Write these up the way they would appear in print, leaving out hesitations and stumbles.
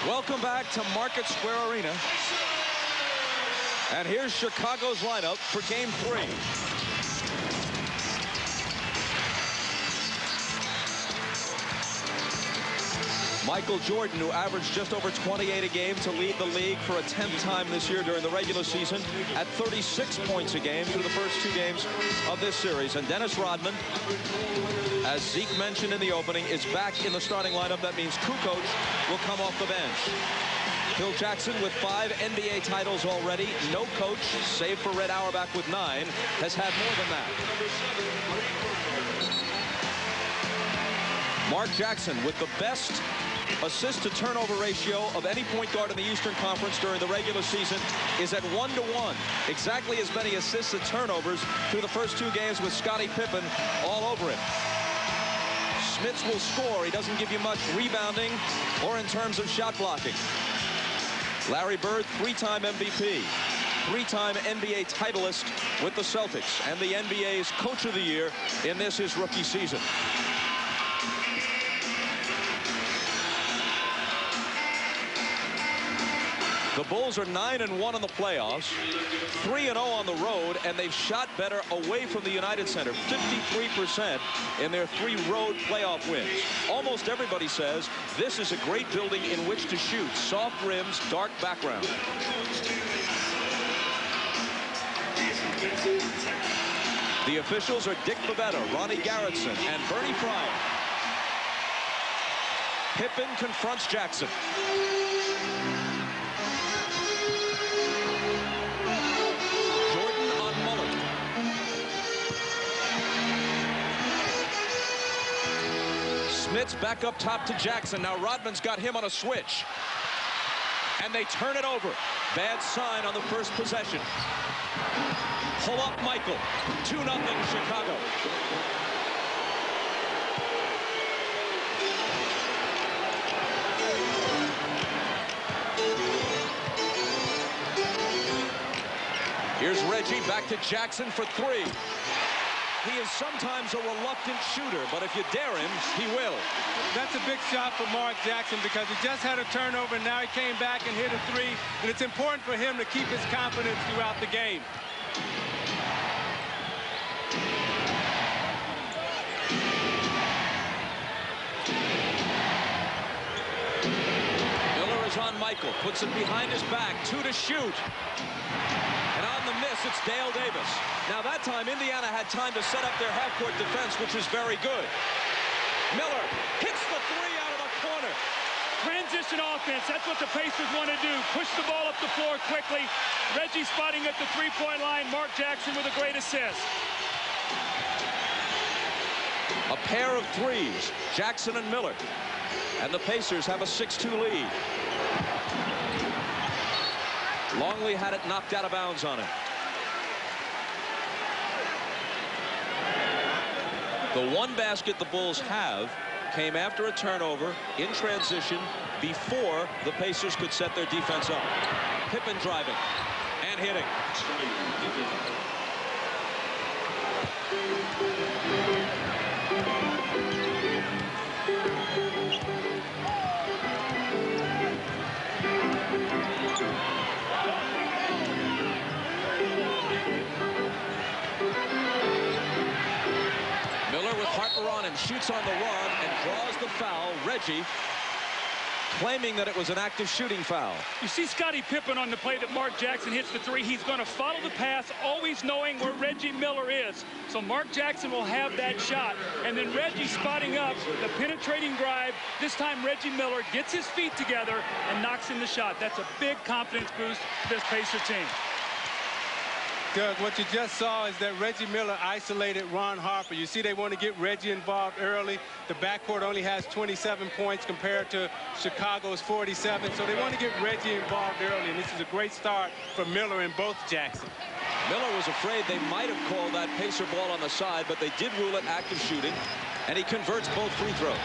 Welcome back to Market Square Arena. And here's Chicago's lineup for Game 3. Michael Jordan, who averaged just over 28 a game to lead the league for a 10th time this year during the regular season at 36 points a game through the first 2 games of this series. And Dennis Rodman, as Zeke mentioned in the opening, is back in the starting lineup. That means Kukoc will come off the bench. Phil Jackson, with 5 NBA titles already, no coach, save for Red Auerbach with 9, has had more than that. Mark Jackson, with the best assist-to-turnover ratio of any point guard in the Eastern Conference during the regular season, is at 1-to-1. Exactly as many assists and turnovers through the first 2 games with Scottie Pippen all over him. Smits will score. He doesn't give you much rebounding or in terms of shot blocking. Larry Bird, 3-time MVP, 3-time NBA titleist with the Celtics, and the NBA's Coach of the Year in this, his rookie season. The Bulls are 9-1 in the playoffs, 3-0 on the road, and they've shot better away from the United Center, 53% in their 3 road playoff wins. Almost everybody says this is a great building in which to shoot. Soft rims, dark background. The officials are Dick Bavetta, Ronnie Garrettson, and Bernie Fryer. Pippen confronts Jackson. Smits back up top to Jackson. Now Rodman's got him on a switch. And they turn it over. Bad sign on the first possession. Pull up Michael. 2-0 Chicago. Here's Reggie back to Jackson for 3. He is sometimes a reluctant shooter, but if you dare him, he will. That's a big shot for Mark Jackson because he just had a turnover, and now he came back and hit a 3, and it's important for him to keep his confidence throughout the game. Miller is on Michael, puts it behind his back, 2 to shoot. And on the miss, it's Dale Davis. Now that time, Indiana had time to set up their half-court defense, which is very good. Miller hits the 3 out of the corner. Transition offense, that's what the Pacers want to do. Push the ball up the floor quickly. Reggie spotting at the 3-point line. Mark Jackson with a great assist. A pair of 3s, Jackson and Miller. And the Pacers have a 6-2 lead. Longley had it knocked out of bounds on him. The one basket the Bulls have came after a turnover in transition before the Pacers could set their defense up. Pippen driving and hitting. Shoots on the run and draws the foul. Reggie claiming that it was an active shooting foul. You see Scottie Pippen on the play that Mark Jackson hits the 3. He's going to follow the pass, always knowing where Reggie Miller is. So Mark Jackson will have that shot. And then Reggie spotting up the penetrating drive. This time Reggie Miller gets his feet together and knocks in the shot. That's a big confidence boost for this Pacer team. Doug, what you just saw is that Reggie Miller isolated Ron Harper. You see they want to get Reggie involved early. The backcourt only has 27 points compared to Chicago's 47. So they want to get Reggie involved early, and this is a great start for Miller and both Jackson. Miller was afraid they might have called that Pacer ball on the side, but they did rule it active shooting, and he converts both free throws.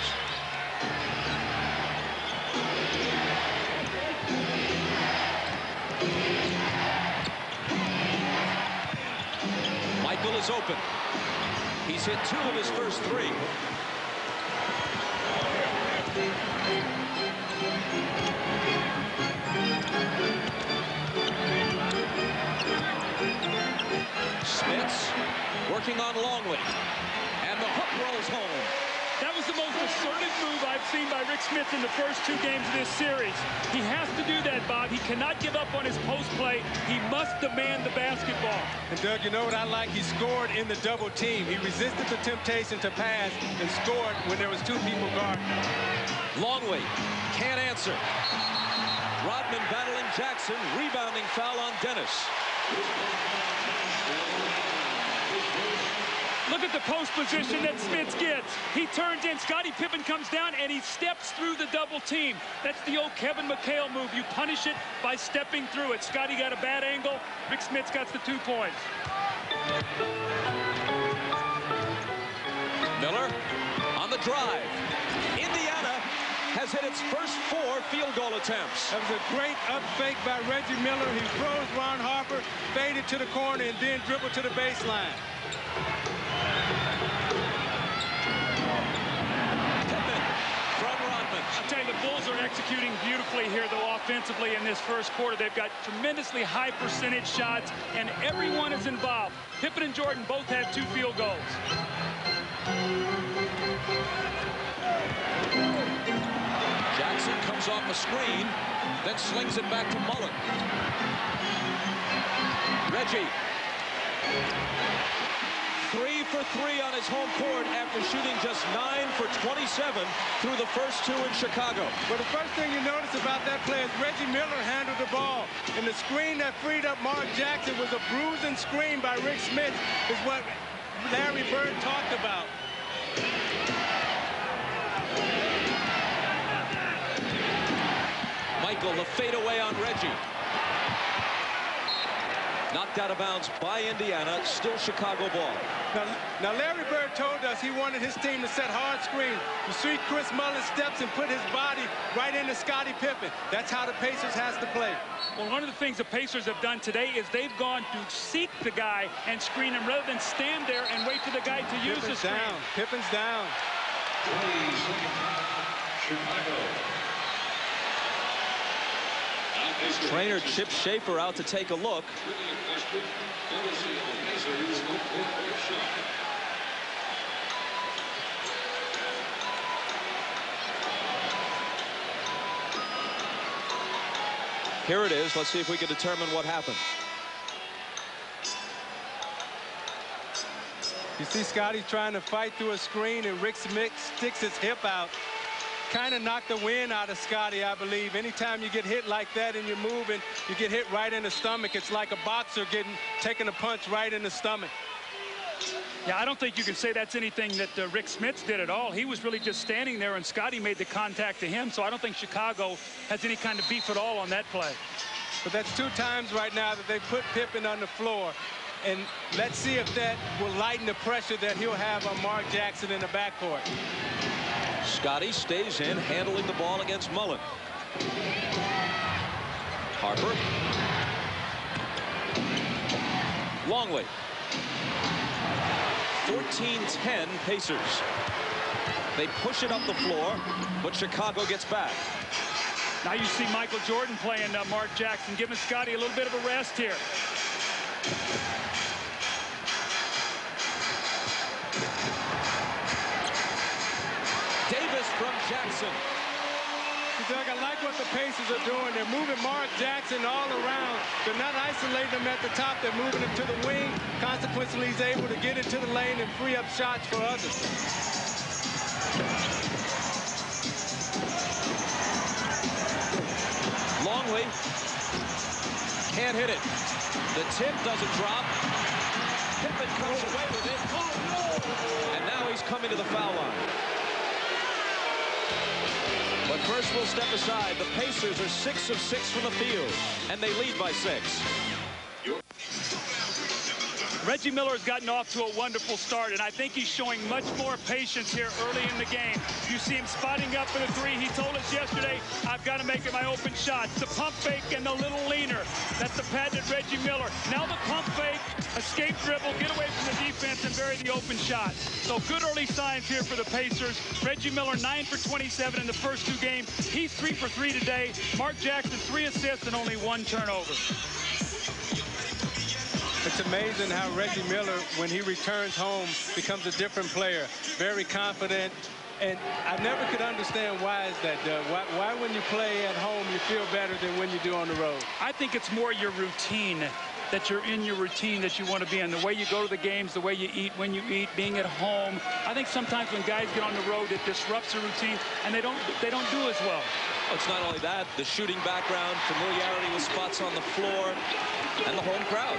Michael is open. He's hit 2 of his first 3. goes home. That was the most assertive move I've seen by Rick Smith in the first 2 games of this series. He has to do that, Bob. He cannot give up on his post play. He must demand the basketball. And Doug, you know what I like? He scored in the double team. He resisted the temptation to pass and scored when there was 2 people guarding. Longley can't answer. Rodman battling Jackson. Rebounding foul on Dennis. Look at the post position that Smith gets. He turns in. Scottie Pippen comes down, and he steps through the double team. That's the old Kevin McHale move. You punish it by stepping through it. Scottie got a bad angle. Rick Smith's got the 2 points. Miller on the drive. Indiana has hit its first 4 field goal attempts. That was a great up fake by Reggie Miller. He throws Ron Harper, faded to the corner, and then dribbled to the baseline. Pippen from Rodman. I'll tell you, the Bulls are executing beautifully here, though, offensively in this first quarter. They've got tremendously high percentage shots, and everyone is involved. Pippen and Jordan both have 2 field goals. Jackson comes off a screen, then slings it back to Mullen. Reggie. 3 for 3 on his home court after shooting just 9 for 27 through the first 2 in Chicago. Well, the first thing you notice about that play is Reggie Miller handled the ball. And the screen that freed up Mark Jackson was a bruising screen by Rick Smith, is what Larry Bird talked about. Michael, the fadeaway on Reggie. Knocked out of bounds by Indiana. Still Chicago ball. Now Larry Bird told us he wanted his team to set hard screens. You see Chris Mullin steps and put his body right into Scottie Pippen. That's how the Pacers has to play. Well, one of the things the Pacers have done today is they've gone to seek the guy and screen him rather than stand there and wait for the guy to use the screen. Down. Pippen's down. Chicago. Trainer Chip Schaefer out to take a look. Here it is. Let's see if we can determine what happened. You see Scottie trying to fight through a screen, and Rick Smith sticks his hip out. Kind of knocked the wind out of Scottie, I believe. Anytime you get hit like that and you're moving, you get hit right in the stomach. It's like a boxer taking a punch right in the stomach. Yeah, I don't think you can say that's anything that Rick Smith did at all. He was really just standing there, and Scottie made the contact to him, so I don't think Chicago has any kind of beef at all on that play. But that's 2 times right now that they put Pippen on the floor. And let's see if that will lighten the pressure that he'll have on Mark Jackson in the backcourt. Scottie stays in, handling the ball against Mullen. Harper. Longley. 14-10 Pacers. They push it up the floor, but Chicago gets back. Now you see Michael Jordan playing Mark Jackson, giving Scottie a little bit of a rest here. Davis from Jackson. Doug, I like what the Pacers are doing. They're moving Mark Jackson all around. They're not isolating him at the top. They're moving him to the wing. Consequently, he's able to get into the lane and free up shots for others. Longley can't hit it. The tip doesn't drop. Pippen comes away with it. And now he's coming to the foul line. But first we'll step aside. The Pacers are 6 of 6 from the field, and they lead by 6. Reggie Miller has gotten off to a wonderful start, and I think he's showing much more patience here early in the game. You see him spotting up for the 3. He told us yesterday, I've got to make it my open shots. The pump fake and the little leaner. That's the patented Reggie Miller. Now the pump fake, escape dribble, get away from the defense, and bury the open shot. So good early signs here for the Pacers. Reggie Miller, 9 for 27 in the first 2 games. He's 3 for 3 today. Mark Jackson, 3 assists and only 1 turnover. It's amazing how Reggie Miller, when he returns home, becomes a different player. Very confident. And I never could understand why is that, Doug? Why when you play at home you feel better than when you do on the road? I think it's more your routine, that you're in your routine that you want to be in. The way you go to the games, the way you eat, when you eat, being at home. I think sometimes when guys get on the road, it disrupts their routine, and they don't do as well. Oh, it's not only that, the shooting background, familiarity with spots on the floor, and the home crowd.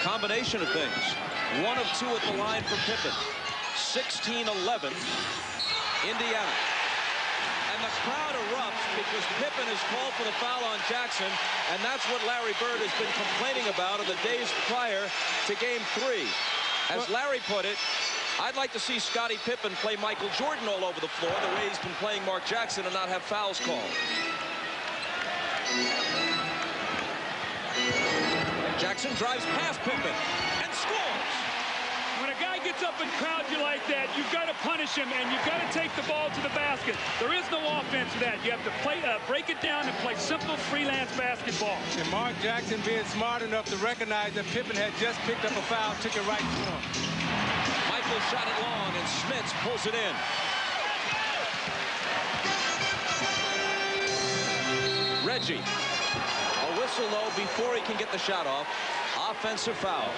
Combination of things. 1 of 2 at the line for Pippen. 16-11, Indiana. And the crowd erupts because Pippen has called for the foul on Jackson, and that's what Larry Bird has been complaining about in the days prior to Game 3. As Larry put it, I'd like to see Scottie Pippen play Michael Jordan all over the floor the way he's been playing Mark Jackson and not have fouls called. Jackson drives past Pippen and scores. When a guy gets up and crowds you like that, you've got to punish him, and you've got to take the ball to the basket. There is no offense to that. You have to play, break it down and play simple freelance basketball. And Mark Jackson, being smart enough to recognize that Pippen had just picked up a foul, took it right to him. Michael shot it long, and Smits pulls it in. Reggie. A whistle, though, before he can get the shot off. Offensive foul.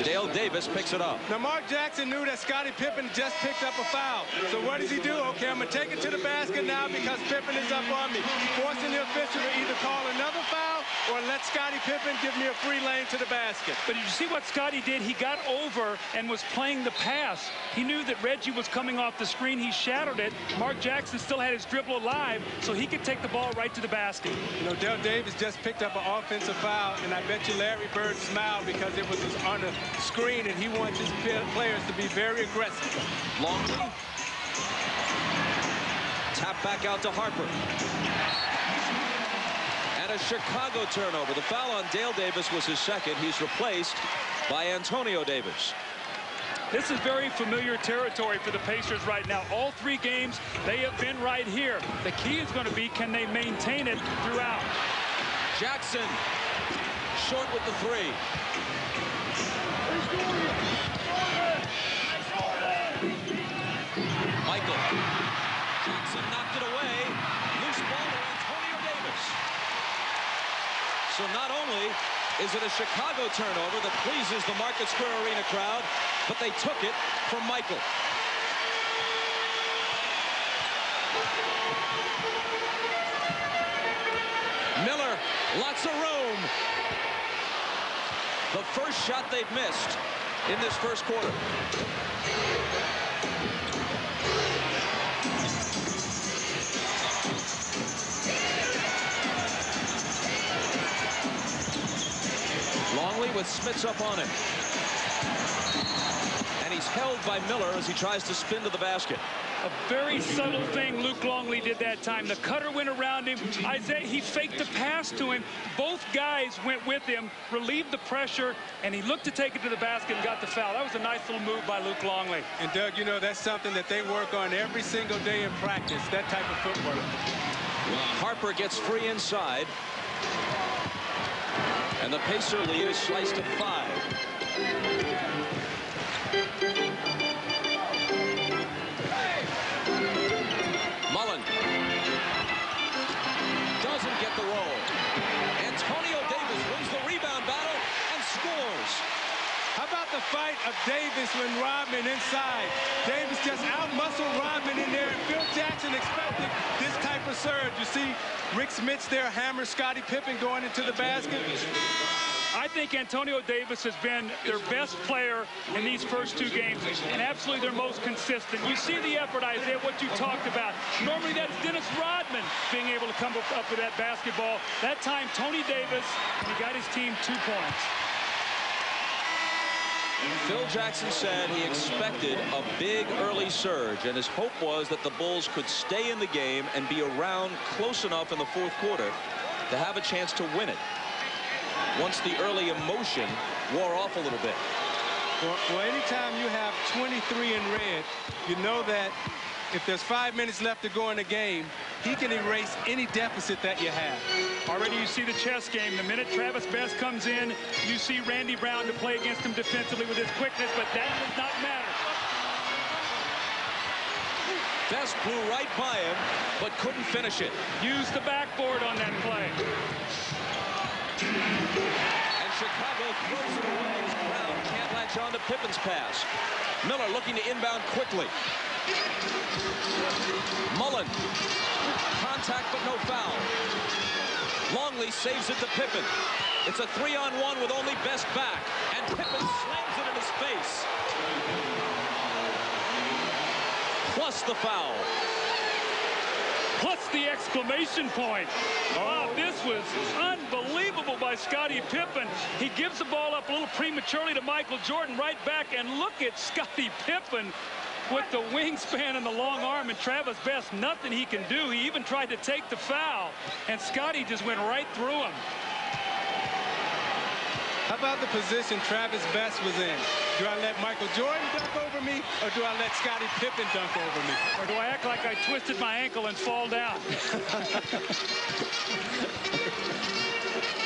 Dale Davis picks it up. Now, Mark Jackson knew that Scottie Pippen just picked up a foul. So what does he do? Okay, I'm going to take it to the basket now because Pippen is up on me. Forcing the official to either call another foul or let Scottie Pippen give me a free lane to the basket. But did you see what Scottie did? He got over and was playing the pass. He knew that Reggie was coming off the screen. He shadowed it. Mark Jackson still had his dribble alive, so he could take the ball right to the basket. You know, Dale Davis just picked up an offensive foul, and I bet you Larry Bird smiled because it was on the screen, and he wants his players to be very aggressive. Longley. Tap back out to Harper. And a Chicago turnover. The foul on Dale Davis was his second. He's replaced by Antonio Davis. This is very familiar territory for the Pacers right now. All 3 games, they have been right here. The key is going to be, can they maintain it throughout? Jackson, short with the 3. Michael. Jackson knocked it away. Loose ball to Antonio Davis. So not only is it a Chicago turnover that pleases the Market Square Arena crowd, but they took it from Michael. Miller, lots of room. The first shot they've missed in this first quarter. Longley with Smits up on it. And he's held by Miller as he tries to spin to the basket. A very subtle thing Luke Longley did that time. The cutter went around him. Isaiah, he faked the pass to him. Both guys went with him, relieved the pressure, and he looked to take it to the basket and got the foul. That was a nice little move by Luke Longley. And Doug, you know, that's something that they work on every single day in practice, that type of footwork. Harper gets free inside. And the Pacer lead is sliced to 5. Mullen doesn't get the roll. Antonio Davis wins the rebound battle and scores. How about the fight of Davis when Rodman inside? Davis just out-muscled Rodman in there, and Phil Jackson expected this type of surge. You see Rick Smits there hammer Scottie Pippen going into the basket. I think Antonio Davis has been their best player in these first 2 games and absolutely their most consistent. You see the effort, Isaiah, what you talked about. Normally that's Dennis Rodman being able to come up with that basketball. That time, Tony Davis, and he got his team 2 points. Phil Jackson said he expected a big early surge, and his hope was that the Bulls could stay in the game and be around close enough in the 4th quarter to have a chance to win it once the early emotion wore off a little bit. Well, anytime you have 23 in red, you know that if there's 5 minutes left to go in the game, he can erase any deficit that you have. Already you see the chess game. The minute Travis Best comes in, you see Randy Brown to play against him defensively with his quickness, but that does not matter. Best blew right by him, but couldn't finish it. Use the backboard on that play. And Chicago throws it away. Brown can't latch on to Pippen's pass. Miller looking to inbound quickly. Mullen. Contact, but no foul. Longley saves it to Pippen. It's a 3-on-1 with only Best back. And Pippen slams it in his face. Plus the foul. Plus the exclamation point. Oh, this was unbelievable by Scottie Pippen. He gives the ball up a little prematurely to Michael Jordan, right back, and look at Scottie Pippen with the wingspan and the long arm, and Travis Best, nothing he can do. He even tried to take the foul, and Scottie just went right through him. How about the position Travis Best was in? Do I let Michael Jordan dunk over me, or do I let Scottie Pippen dunk over me? Or do I act like I twisted my ankle and fall down?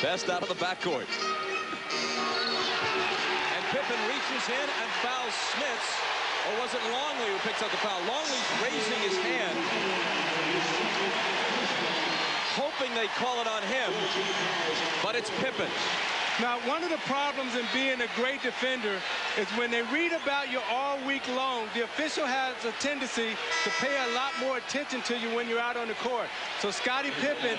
Best out of the backcourt. And Pippen reaches in and fouls Smits. Or was it Longley who picks up the foul? Longley's raising his hand, hoping they call it on him, but it's Pippen. Now, one of the problems in being a great defender is when they read about you all week long, the official has a tendency to pay a lot more attention to you when you're out on the court. So Scottie Pippen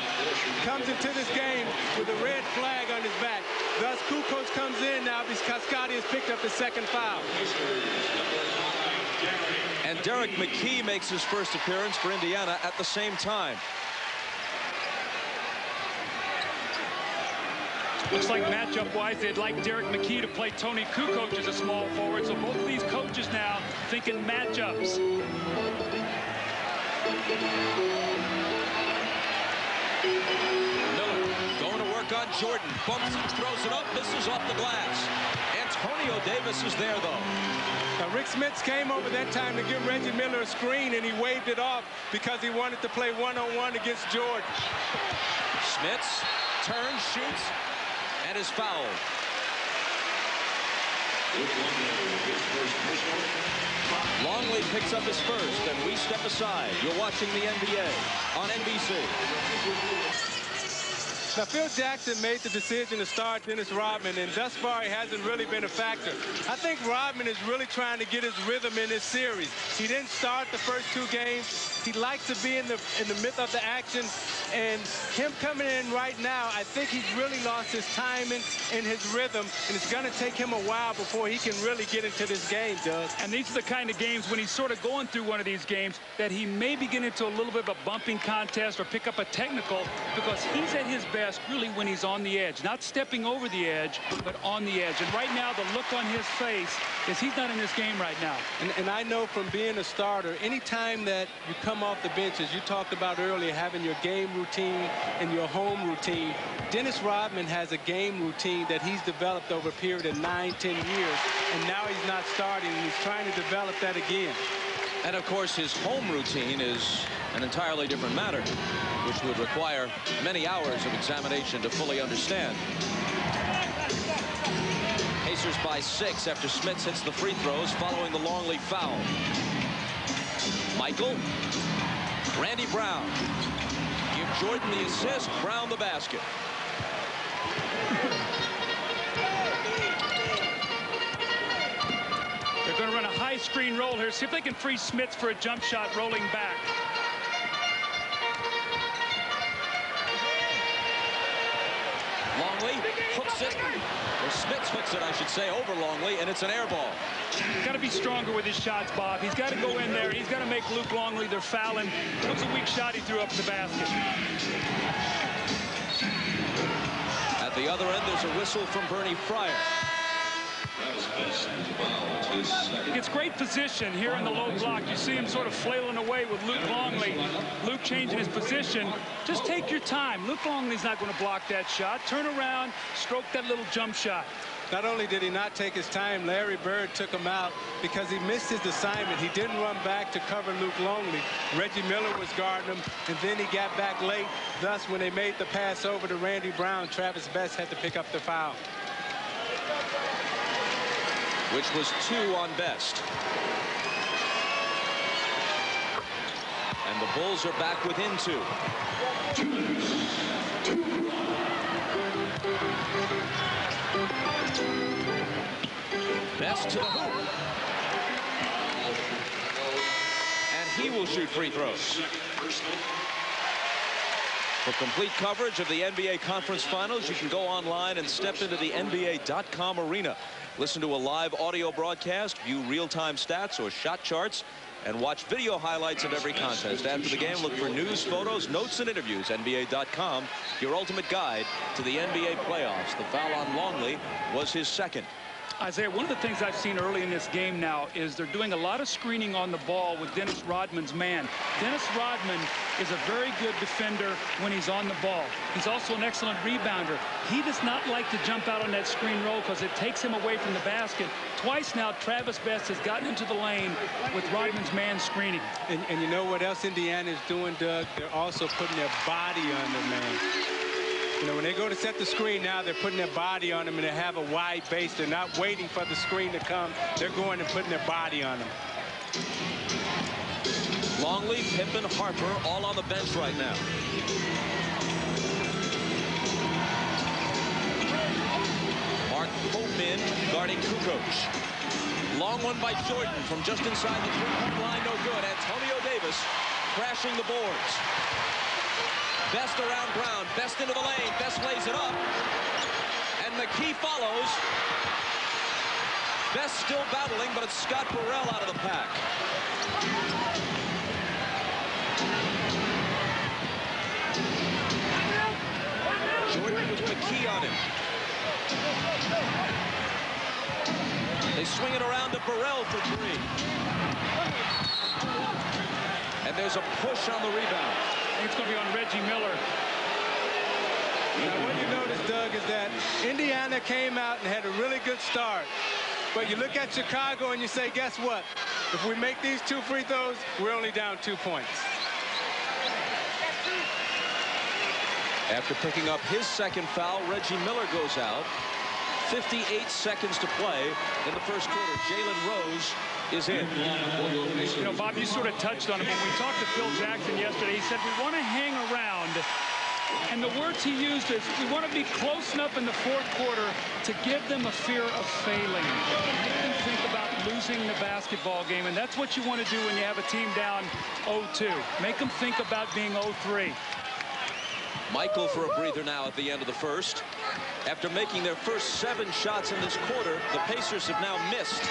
comes into this game with a red flag on his back. Thus, Kukoc comes in now because Scottie has picked up his second foul. And Derek McKee makes his first appearance for Indiana at the same time. Looks like matchup-wise, they'd like Derek McKee to play Tony Kukoc as a small forward. So both of these coaches now thinking matchups. Miller going to work on Jordan. Bumps and throws it up, misses off the glass. Antonio Davis is there, though. Now, Rick Smits came over that time to give Reggie Miller a screen, and he waved it off because he wanted to play one-on-one against Jordan. Smits turns, shoots, and is fouled. Longley picks up his first, and we step aside. You're watching the NBA on NBC. Now, Phil Jackson made the decision to start Dennis Rodman, and thus far he hasn't really been a factor. I think Rodman is really trying to get his rhythm in this series. He didn't start the first two games. He likes to be in the midst of the action, and him coming in right now, I think he's really lost his timing and his rhythm, and it's going to take him a while before he can really get into this game, Doug. And these are the kind of games when he's sort of going through one of these games that he may get into a little bit of a bumping contest or pick up a technical, because he's at his best really when he's on the edge, not stepping over the edge, but on the edge. And right now, the look on his face is he's not in this game right now. And I know from being a starter, anytime that you come off the bench, as you talked about earlier, having your game routine and your home routine, Dennis Rodman has a game routine that he's developed over a period of 9-10 years, and now he's not starting, and he's trying to develop that again. And of course, his home routine is an entirely different matter, which would require many hours of examination to fully understand. Pacers by 6 after Smits hits the free throws following the Longley foul. Michael, Randy Brown. Give Jordan the assist, Brown the basket. They're going to run a high screen roll here. See if they can free Smits for a jump shot rolling back. Longley hooks it, or Smits hooks it, I should say, over Longley, and it's an air ball. He's got to be stronger with his shots, Bob. He's got to go in there. He's got to make Luke Longley their fouling. It was a weak shot he threw up the basket. At the other end, there's a whistle from Bernie Fryer. He gets great position here in the low block. You see him sort of flailing away with Luke Longley. Luke changing his position. Just take your time. Luke Longley's not going to block that shot. Turn around, stroke that little jump shot. Not only did he not take his time, Larry Bird took him out because he missed his assignment. He didn't run back to cover Luke Longley. Reggie Miller was guarding him, and then he got back late. Thus, when they made the pass over to Randy Brown, Travis Best had to pick up the foul. Which was 2 on Best. And the Bulls are back within 2. Best to the hoop. And he will shoot free throws. For complete coverage of the NBA Conference Finals, you can go online and step into the NBA.com arena. Listen to a live audio broadcast, view real-time stats or shot charts, and watch video highlights of every contest. After the game, look for news, photos, notes, and interviews. NBA.com, your ultimate guide to the NBA playoffs. The foul on Longley was his second. Isaiah, one of the things I've seen early in this game now is they're doing a lot of screening on the ball with Dennis Rodman's man. Dennis Rodman is a very good defender when he's on the ball. He's also an excellent rebounder. He does not like to jump out on that screen roll because it takes him away from the basket. Twice now, Travis Best has gotten into the lane with Rodman's man screening. And you know what else Indiana is doing, Doug? They're also putting their body on the man. You know, when they go to set the screen now, they're putting their body on them, and they have a wide base. They're not waiting for the screen to come. They're going and putting their body on them. Longley, Pippen, Harper, all on the bench right now. Mark Pope guarding Kukoc. Long one by Jordan from just inside the three-point line, no good. Antonio Davis crashing the boards. Best around Brown, Best into the lane, Best lays it up, and McKee follows. Best still battling, but it's Scott Burrell out of the pack. Jordan with McKee on him. They swing it around to Burrell for 3. And there's a push on the rebound. I think it's going to be on Reggie Miller. Now, what you notice, Doug, is that Indiana came out and had a really good start. But you look at Chicago and you say, guess what? If we make these 2 free throws, we're only down 2 points. After picking up his second foul, Reggie Miller goes out. 58 seconds to play in the first quarter. Jalen Rose is in. You know, Bob, you sort of touched on it. When we talked to Phil Jackson yesterday, he said we want to hang around. And the words he used is we want to be close enough in the fourth quarter to give them a fear of failing. Make them think about losing the basketball game. And that's what you want to do when you have a team down 0-2. Make them think about being 0-3. Michael for a breather now at the end of the first. After making their first 7 shots in this quarter, the Pacers have now missed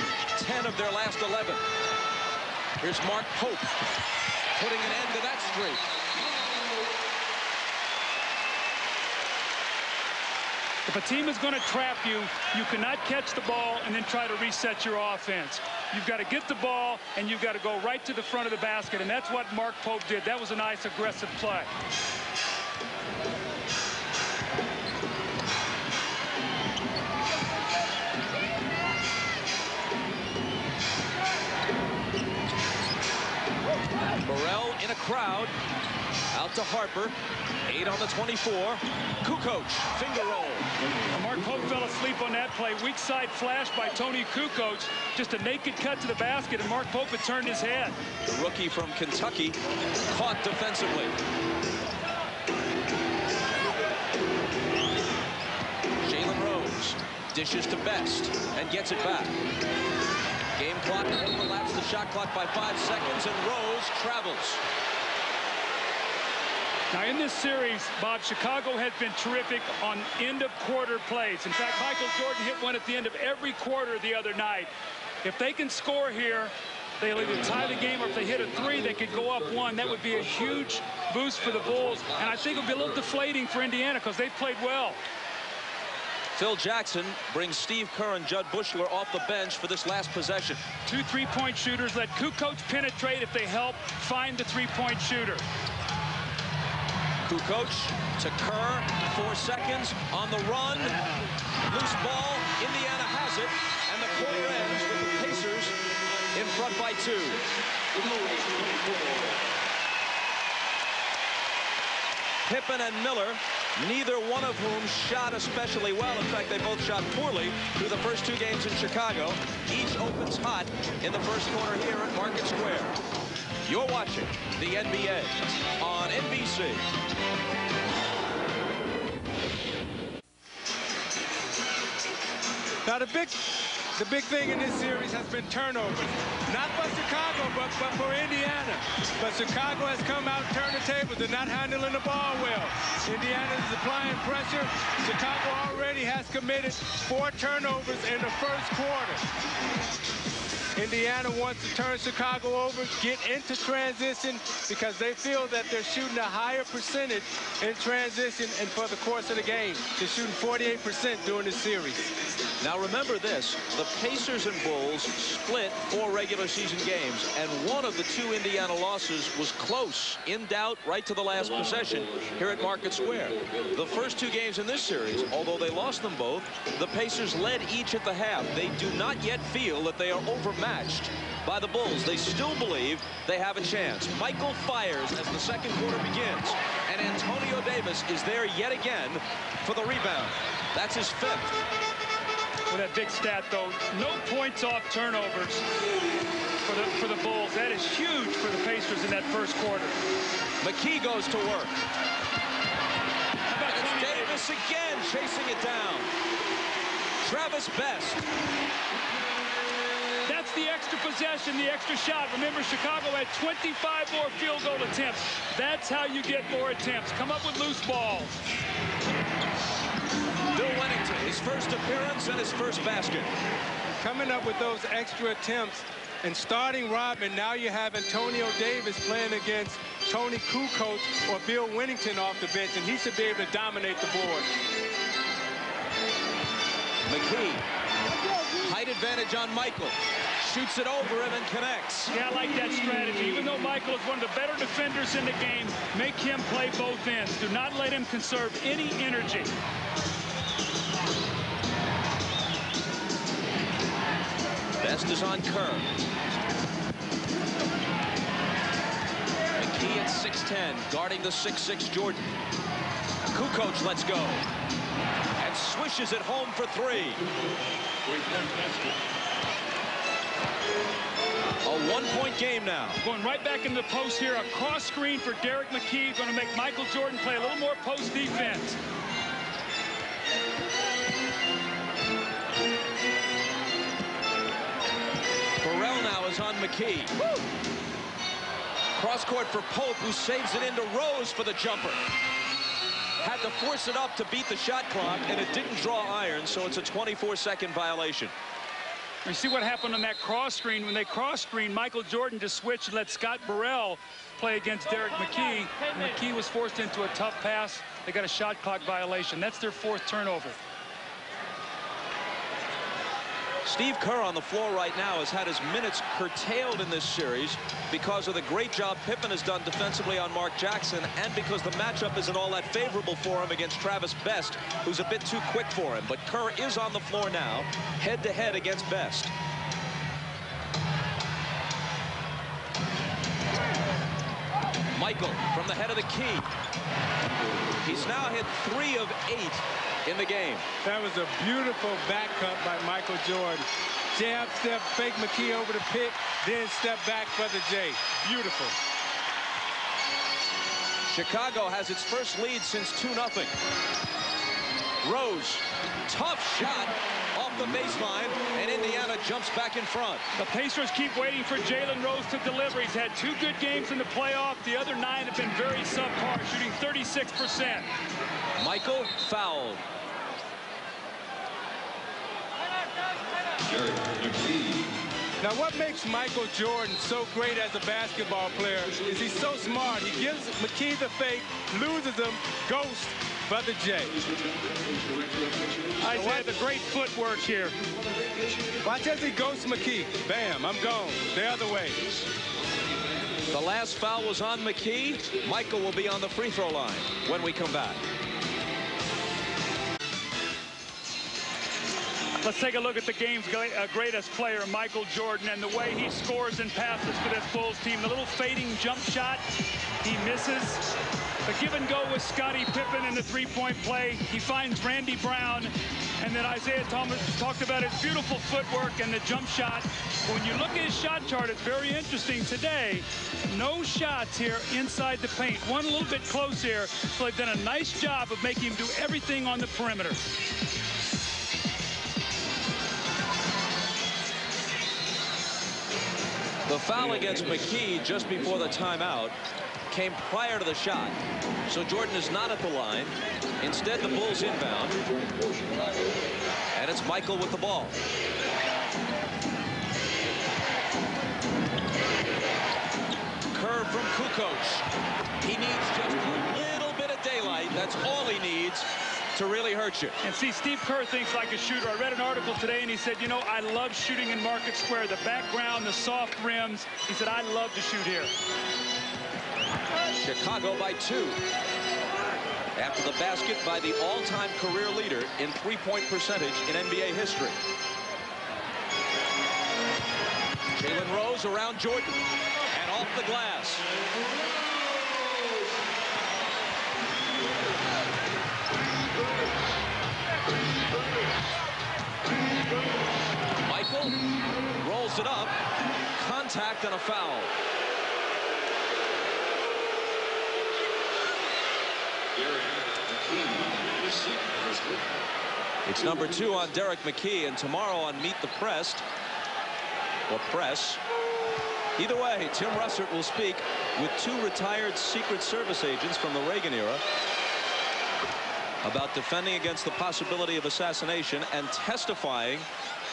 10 of their last 11. Here's Mark Pope putting an end to that streak. If a team is going to trap you, you cannot catch the ball and then try to reset your offense. You've got to get the ball, and you've got to go right to the front of the basket, and that's what Mark Pope did. That was a nice, aggressive play. Burrell in a crowd. Out to Harper. 8 on the 24. Kukoc, finger roll. Mark Pope fell asleep on that play. Weak side flash by Tony Kukoc. Just a naked cut to the basket, and Mark Pope had turned his head. The rookie from Kentucky caught defensively. Jalen Rose dishes to Best and gets it back. Game clock overlaps the shot clock by 5 seconds, and Rose travels. Now, in this series, Bob, Chicago has been terrific on end-of-quarter plays. In fact, Michael Jordan hit one at the end of every quarter the other night. If they can score here, they'll either tie the game, or if they hit a 3, they could go up 1. That would be a huge boost for the Bulls, and I think it would be a little deflating for Indiana because they've played well. Phil Jackson brings Steve Kerr and Judd Bushler off the bench for this last possession. 2 3-point shooters. Let Kukoc penetrate if they help find the 3-point shooter. Kukoc to Kerr, 4 seconds on the run. Loose ball. Indiana has it, and the quarter ends with the Pacers in front by 2. Pippen and Miller, neither one of whom shot especially well. In fact, they both shot poorly through the first 2 games in Chicago. Each opens hot in the first quarter here at Market Square. You're watching the NBA on NBC. Now the big thing in this series has been turnovers. Not for Chicago, but for Indiana. But Chicago has come out and turned the tables. They're not handling the ball well. Indiana is applying pressure. Chicago already has committed 4 turnovers in the first quarter. Indiana wants to turn Chicago over, get into transition, because they feel that they're shooting a higher percentage in transition and for the course of the game. They're shooting 48% during this series. Now remember this, the Pacers and Bulls split 4 regular season games, and one of the 2 Indiana losses was close, in doubt, right to the last possession here at Market Square. The first 2 games in this series, although they lost them both, the Pacers led each at the half. They do not yet feel that they are overmatched by the Bulls. They still believe they have a chance. Michael fires as the second quarter begins, and Antonio Davis is there yet again for the rebound. That's his 5th. With that big stat, though, no points off turnovers for the Bulls. That is huge for the Pacers in that first quarter. McKee goes to work. How about it's Davis again chasing it down. Travis Best. That's the extra possession, the extra shot. Remember, Chicago had 25 more field goal attempts. That's how you get more attempts. Come up with loose balls. Bill Wennington, his first appearance and his first basket. Coming up with those extra attempts and starting Rodman, now you have Antonio Davis playing against Tony Kukoc or Bill Wennington off the bench, and he should be able to dominate the board. McKee, height advantage on Michael. Shoots it over him and connects. Yeah, I like that strategy. Even though Michael is one of the better defenders in the game, make him play both ends. Do not let him conserve any energy. Best is on Kerr. McKee at 6'10", guarding the 6'6" Jordan. Kukoc lets go. And swishes it home for 3. A 1-point game now. Going right back in the post here. A cross screen for Derek McKee. Going to make Michael Jordan play a little more post defense. Burrell now is on McKee. Woo! Cross court for Pope, who saves it into Rose for the jumper. Had to force it up to beat the shot clock, and it didn't draw iron, so it's a 24-second violation. You see what happened on that cross screen. When they cross screen, Michael Jordan just switched and let Scott Burrell play against Derek McKee. McKee was forced into a tough pass. They got a shot clock violation. That's their 4th turnover. Steve Kerr on the floor right now has had his minutes curtailed in this series because of the great job Pippen has done defensively on Mark Jackson, and because the matchup isn't all that favorable for him against Travis Best, who's a bit too quick for him. But Kerr is on the floor now, head-to-head against Best. Michael from the head of the key. He's now hit 3 of 8 in the game. That was a beautiful back cut by Michael Jordan. Jab, step, fake McKee over the pick, then step back for the J. Beautiful. Chicago has its first lead since 2-0. Rose, tough shot off the baseline, and Indiana jumps back in front. The Pacers keep waiting for Jalen Rose to deliver. He's had 2 good games in the playoff. The other 9 have been very subpar, shooting 36%. Michael fouled. Now, what makes Michael Jordan so great as a basketball player is he's so smart. He gives McKee the fake, loses him, ghost for the J. I said the great footwork here. Watch as he ghosts McKee. Bam, I'm gone. The other way. The last foul was on McKee. Michael will be on the free throw line when we come back. Let's take a look at the game's greatest player, Michael Jordan, and the way he scores and passes for this Bulls team. The little fading jump shot, he misses. The give and go with Scottie Pippen in the three-point play. He finds Randy Brown, and then Isaiah Thomas talked about his beautiful footwork and the jump shot. When you look at his shot chart, it's very interesting. Today, no shots here inside the paint. One a little bit close here, so they've done a nice job of making him do everything on the perimeter. The foul against McKee just before the timeout came prior to the shot. So Jordan is not at the line. Instead, the Bulls inbound. And it's Michael with the ball. Curve from Kukoc. He needs just a little bit of daylight. That's all he needs to really hurt you. And see, Steve Kerr thinks like a shooter. I read an article today, and he said, you know, I love shooting in Market Square. The background, the soft rims. He said, I love to shoot here. Chicago by 2. After the basket by the all-time career leader in three-point percentage in NBA history. Jalen Rose around Jordan and off the glass. Michael rolls it up. Contact and a foul. It's number 2 on Derek McKee, and tomorrow on Meet the Pressed, or Press. Either way, Tim Russert will speak with 2 retired Secret Service agents from the Reagan era about defending against the possibility of assassination and testifying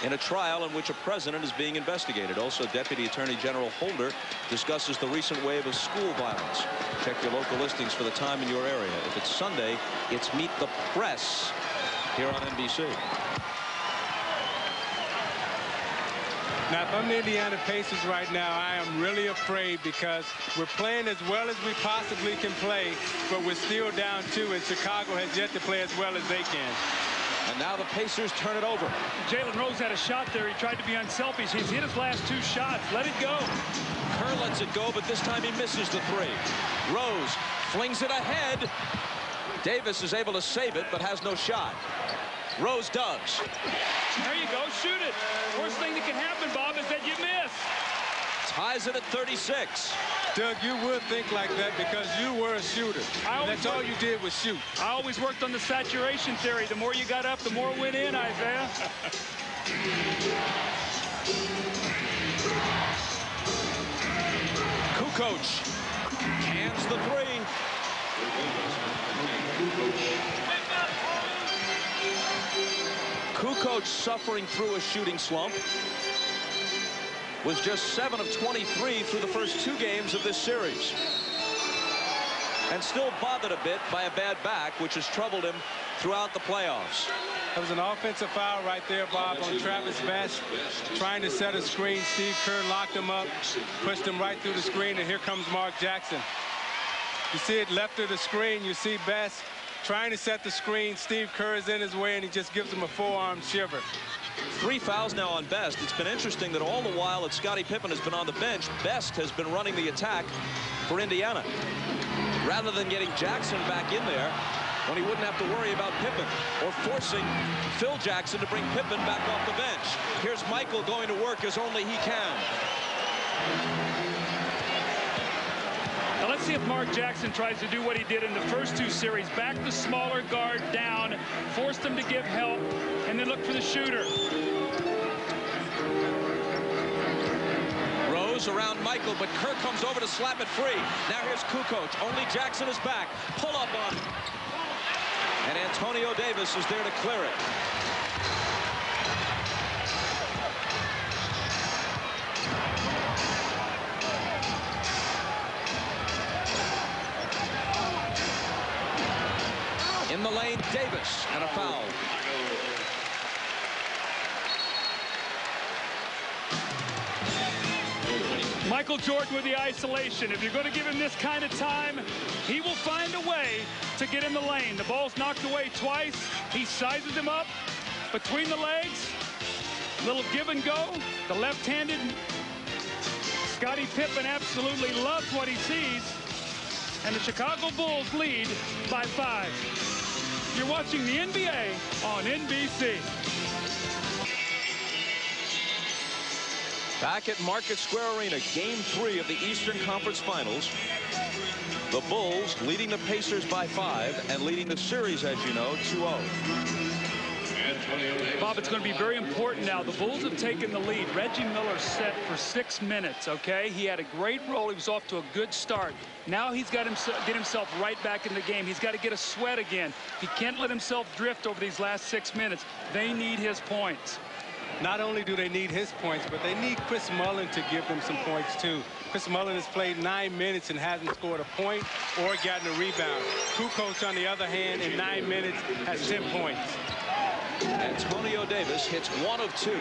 in a trial in which a president is being investigated. Also, Deputy Attorney General Holder discusses the recent wave of school violence. Check your local listings for the time in your area. If it's Sunday, it's Meet the Press here on NBC. Now, if I'm the Indiana Pacers right now, I am really afraid because we're playing as well as we possibly can play, but we're still down 2, and Chicago has yet to play as well as they can. And now the Pacers turn it over. Jalen Rose had a shot there. He tried to be unselfish. He's hit his last 2 shots. Let it go. Kerr lets it go, but this time he misses the 3. Rose flings it ahead. Davis is able to save it, but has no shot. Rose does. There you go. Shoot it. Worst thing that can happen, Bob, is that you miss. Ties it at 36. Doug, you would think like that because you were a shooter. That's all you did was shoot. I always worked on the saturation theory. The more you got up, the more went in, Isaiah. Kukoc hands the 3. Kukoc suffering through a shooting slump. Was just 7 of 23 through the first 2 games of this series. And still bothered a bit by a bad back, which has troubled him throughout the playoffs. That was an offensive foul right there, Bob, on Travis Best, trying to set a screen. Steve Kerr locked him up, pushed him right through the screen, and here comes Mark Jackson. You see it left of the screen. You see Best trying to set the screen. Steve Kerr is in his way, and he just gives him a forearm shiver. 3 fouls now on Best. It's been interesting that all the while that Scottie Pippen has been on the bench, Best has been running the attack for Indiana. Rather than getting Jackson back in there when he wouldn't have to worry about Pippen, or forcing Phil Jackson to bring Pippen back off the bench. Here's Michael going to work as only he can. Now let's see if Mark Jackson tries to do what he did in the first 2 series. Back the smaller guard down, forced him to give help, and then look for the shooter. Rose around Michael, but Kerr comes over to slap it free. Now here's Kukoc. Only Jackson is back. Pull up on him. And Antonio Davis is there to clear it. In the lane, Davis, and a foul. Michael Jordan with the isolation. If you're going to give him this kind of time, he will find a way to get in the lane. The ball's knocked away twice. He sizes him up between the legs, Little give and go. The left-handed. Scottie Pippen absolutely loves what he sees. And the Chicago Bulls lead by 5. You're watching the NBA on NBC. Back at Market Square Arena, Game 3 of the Eastern Conference Finals. The Bulls leading the Pacers by 5 and leading the series, as you know, 2-0. Bob, it's going to be very important now. The Bulls have taken the lead. Reggie Miller set for 6 minutes, okay? He had a great role. He was off to a good start. Now he's got to get himself right back in the game. He's got to get a sweat again. He can't let himself drift over these last 6 minutes. They need his points. Not only do they need his points, but they need Chris Mullin to give them some points, too. Chris Mullin has played 9 minutes and hasn't scored a point or gotten a rebound. Kukoc, on the other hand, in 9 minutes has 10 points. Antonio Davis hits 1 of 2.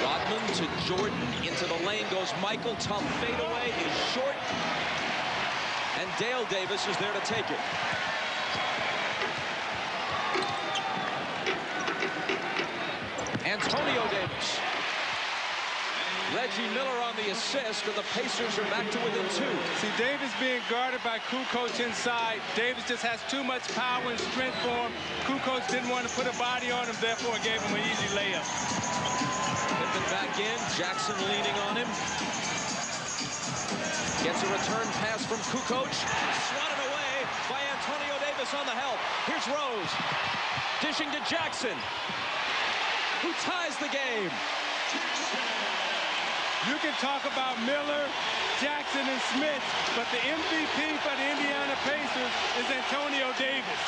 Rodman to Jordan. Into the lane goes Michael. Tough fadeaway is short. And Dale Davis is there to take it. Antonio Davis. Reggie Miller on the assist, and the Pacers are back to within 2. See, Davis being guarded by Kukoc inside. Davis just has too much power and strength for him. Kukoc didn't want to put a body on him, therefore gave him an easy layup. Pippen back in, Jackson leaning on him. Gets a return pass from Kukoc. Swatted away by Antonio Davis on the help. Here's Rose. Dishing to Jackson, who ties the game. You can talk about Miller, Jackson, and Smith, but the MVP for the Indiana Pacers is Antonio Davis.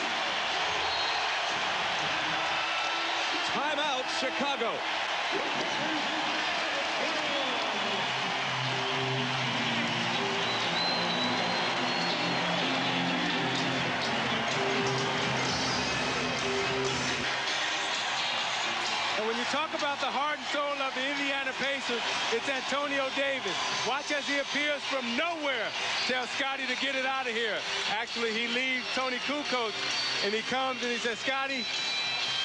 Timeout, Chicago. When you talk about the heart and soul of the Indiana Pacers, it's Antonio Davis. Watch as he appears from nowhere. Tells Scottie to get it out of here. Actually, he leaves Tony Kukoc, and he comes and he says, Scottie,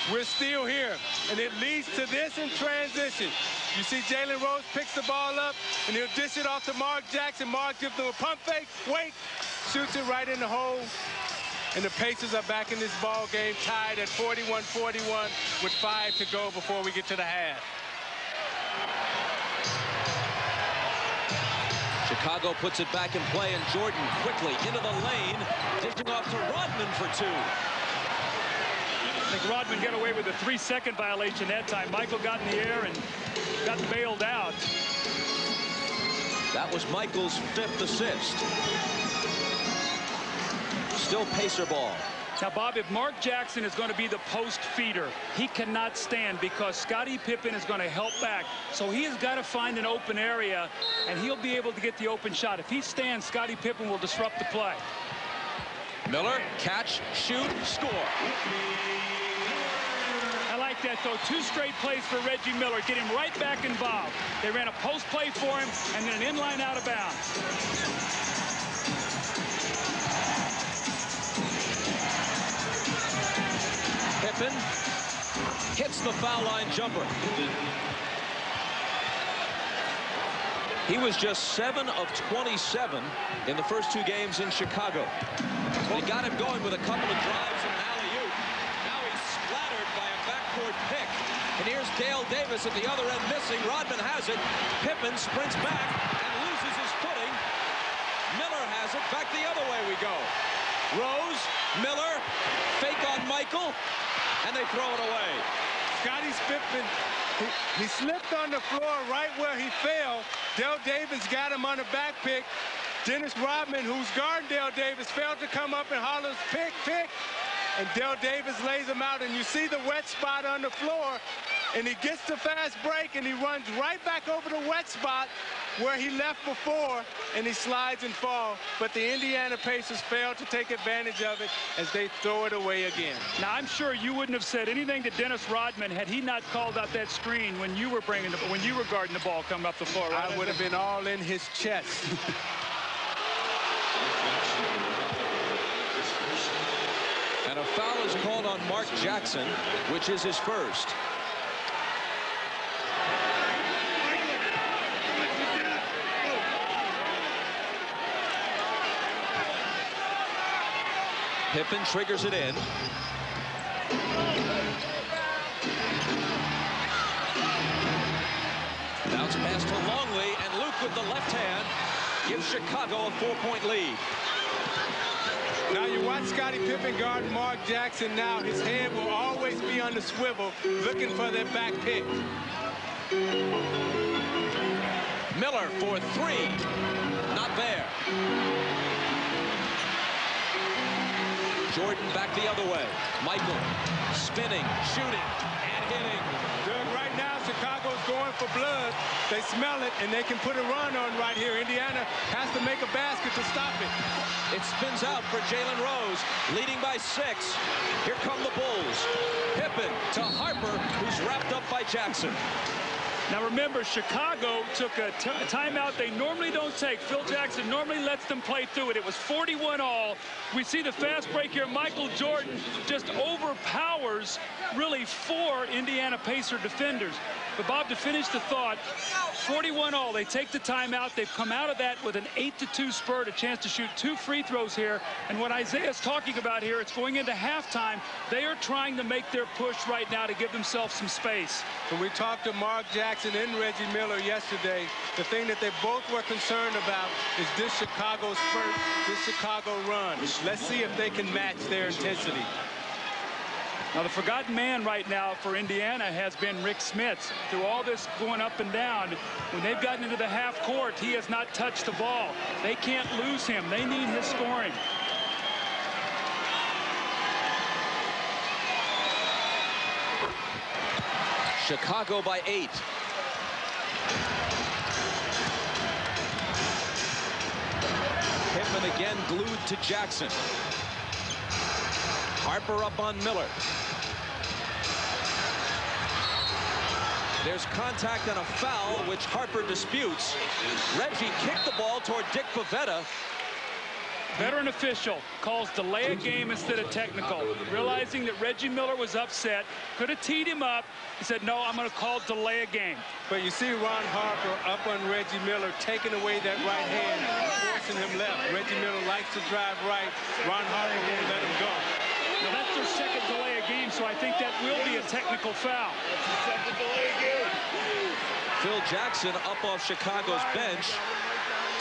we're still here. And it leads to this in transition. You see Jalen Rose picks the ball up, and he'll dish it off to Mark Jackson. Mark gives him a pump fake, wait, shoots it right in the hole. And the Pacers are back in this ball game, tied at 41-41 with 5 to go before we get to the half. Chicago puts it back in play, and Jordan quickly into the lane, dishing off to Rodman for 2. I think Rodman got away with a 3-second violation that time. Michael got in the air and got bailed out. That was Michael's 5th assist. Still Pacer ball. Now, Bob, if Mark Jackson is going to be the post feeder, he cannot stand because Scottie Pippen is going to help back. So he has got to find an open area, and he'll be able to get the open shot. If he stands, Scottie Pippen will disrupt the play. Miller, catch, shoot, score. I like that, though. 2 straight plays for Reggie Miller. Get him right back involved. They ran a post play for him, and then an inline out of bounds. Pippen hits the foul line jumper. He was just 7 of 27 in the first 2 games in Chicago. They got him going with a couple of drives and an alley-oop. Now he's splattered by a backcourt pick. And here's Dale Davis at the other end missing. Rodman has it. Pippen sprints back and loses his footing. Miller has it. Back the other way we go. Rose, Miller, fake on Michael, and they throw it away. Scottie Pippen, he slipped on the floor right where he fell. Dale Davis got him on the back pick. Dennis Rodman, who's guarding Dale Davis, failed to come up and hollers, pick, pick. And Dale Davis lays him out, and you see the wet spot on the floor, and he gets the fast break, and he runs right back over the wet spot where he left before, and he slides and falls. But the Indiana Pacers failed to take advantage of it as they throw it away again. Now, I'm sure you wouldn't have said anything to Dennis Rodman had he not called out that screen when you were guarding the ball coming up the floor. Right? I would have been all in his chest. foul is called on Mark Jackson, which is his first. Pippen triggers it in. Bounce pass to Longley, and Luke with the left hand gives Chicago a 4-point lead. Now you watch Scottie Pippen guard Mark Jackson now. His hand will always be on the swivel, looking for that back pick. Miller for three. Not there. Jordan back the other way. Michael spinning, shooting, and hitting. Doug, right now Chicago's going for blood. They smell it, and they can put a run on right here. Indiana has to make a basket to stop it. It spins out for Jalen Rose, leading by 6. Here come the Bulls. Pippen to Harper, who's wrapped up by Jackson. Now remember, Chicago took a timeout they normally don't take. Phil Jackson normally lets them play through it. It was 41-all. We see the fast break here. Michael Jordan just overpowers really 4 Indiana Pacer defenders. But Bob, to finish the thought, 41-all. They take the timeout. They've come out of that with an 8-2 spurt, a chance to shoot 2 free throws here. And what Isaiah's talking about here, it's going into halftime. They are trying to make their push right now to give themselves some space. When we talked to Mark Jackson and Reggie Miller yesterday, the thing that they both were concerned about is this Chicago spurt, this Chicago run. Let's see if they can match their intensity. Now, the forgotten man right now for Indiana has been Rick Smits. Through all this going up and down, when they've gotten into the half court, he has not touched the ball. They can't lose him. They need his scoring. Chicago by 8. Pippen again glued to Jackson. Harper up on Miller. There's contact and a foul, which Harper disputes. Reggie kicked the ball toward Dick Pavetta. Veteran official calls delay a game instead of technical. Realizing that Reggie Miller was upset, could have teed him up. He said, no, I'm going to call delay a game. But you see Ron Harper up on Reggie Miller, taking away that right hand, forcing him left. Reggie Miller likes to drive right. Ron Harper won't let him go. Well, that's their second delay a game, so I think that will be a technical foul. Phil Jackson up off Chicago's bench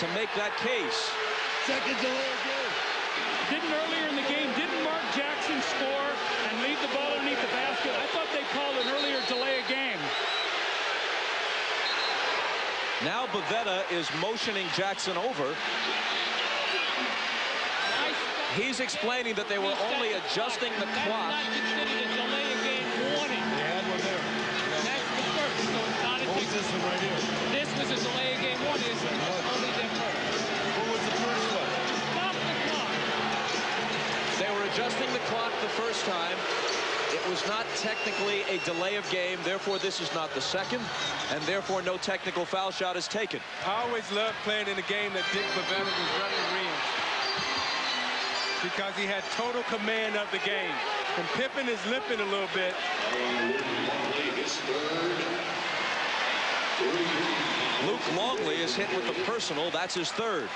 to make that case. Second delay game. Didn't earlier in the game, didn't Mark Jackson score and leave the ball underneath the basket? I thought they called an earlier delay a game. Now Pavetta is motioning Jackson over. He's explaining that they were only adjusting the clock. Not considered a delay a game warning. They had one there. That's the first, so it's not a What was this one right here? This was a delay a game warning. It's only their first. What was the first one? Stop the clock. They were adjusting the clock the first time. It was not technically a delay of game. Therefore, this is not the second, and therefore no technical foul shot is taken. I always loved playing in a game that Dick Pavetta was refereeing, because he had total command of the game. And Pippen is limping a little bit. Luke Longley is hit with the personal. That's his third.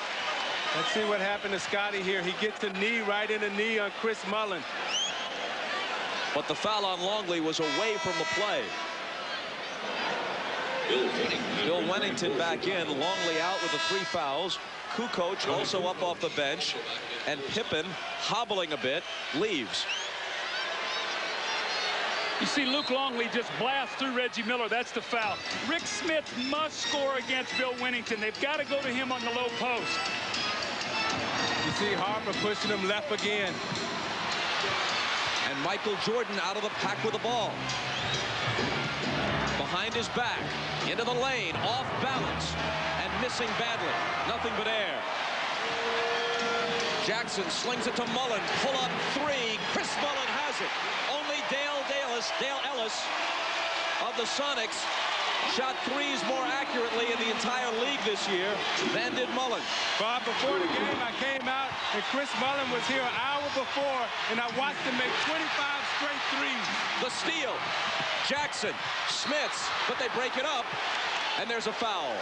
Let's see what happened to Scottie here. He gets a knee right in the knee on Chris Mullin. But the foul on Longley was away from the play. Bill Wennington back in. Longley out with the 3 fouls. Kukoc also up off the bench. And Pippen, hobbling a bit, leaves. You see Luke Longley just blast through Reggie Miller. That's the foul. Rick Smith must score against Bill Wennington. They've got to go to him on the low post. You see Harper pushing him left again. And Michael Jordan out of the pack with the ball. Behind his back, into the lane, off balance, and missing badly. Nothing but air. Jackson slings it to Mullin. Pull up 3. Chris Mullin has it. Only Dale Ellis of the Sonics shot threes more accurately in the entire league this year than did Mullen. Bob, before the game, I came out, and Chris Mullen was here an hour before, and I watched him make 25 straight threes. The steal. Jackson, Smits, but they break it up, and there's a foul.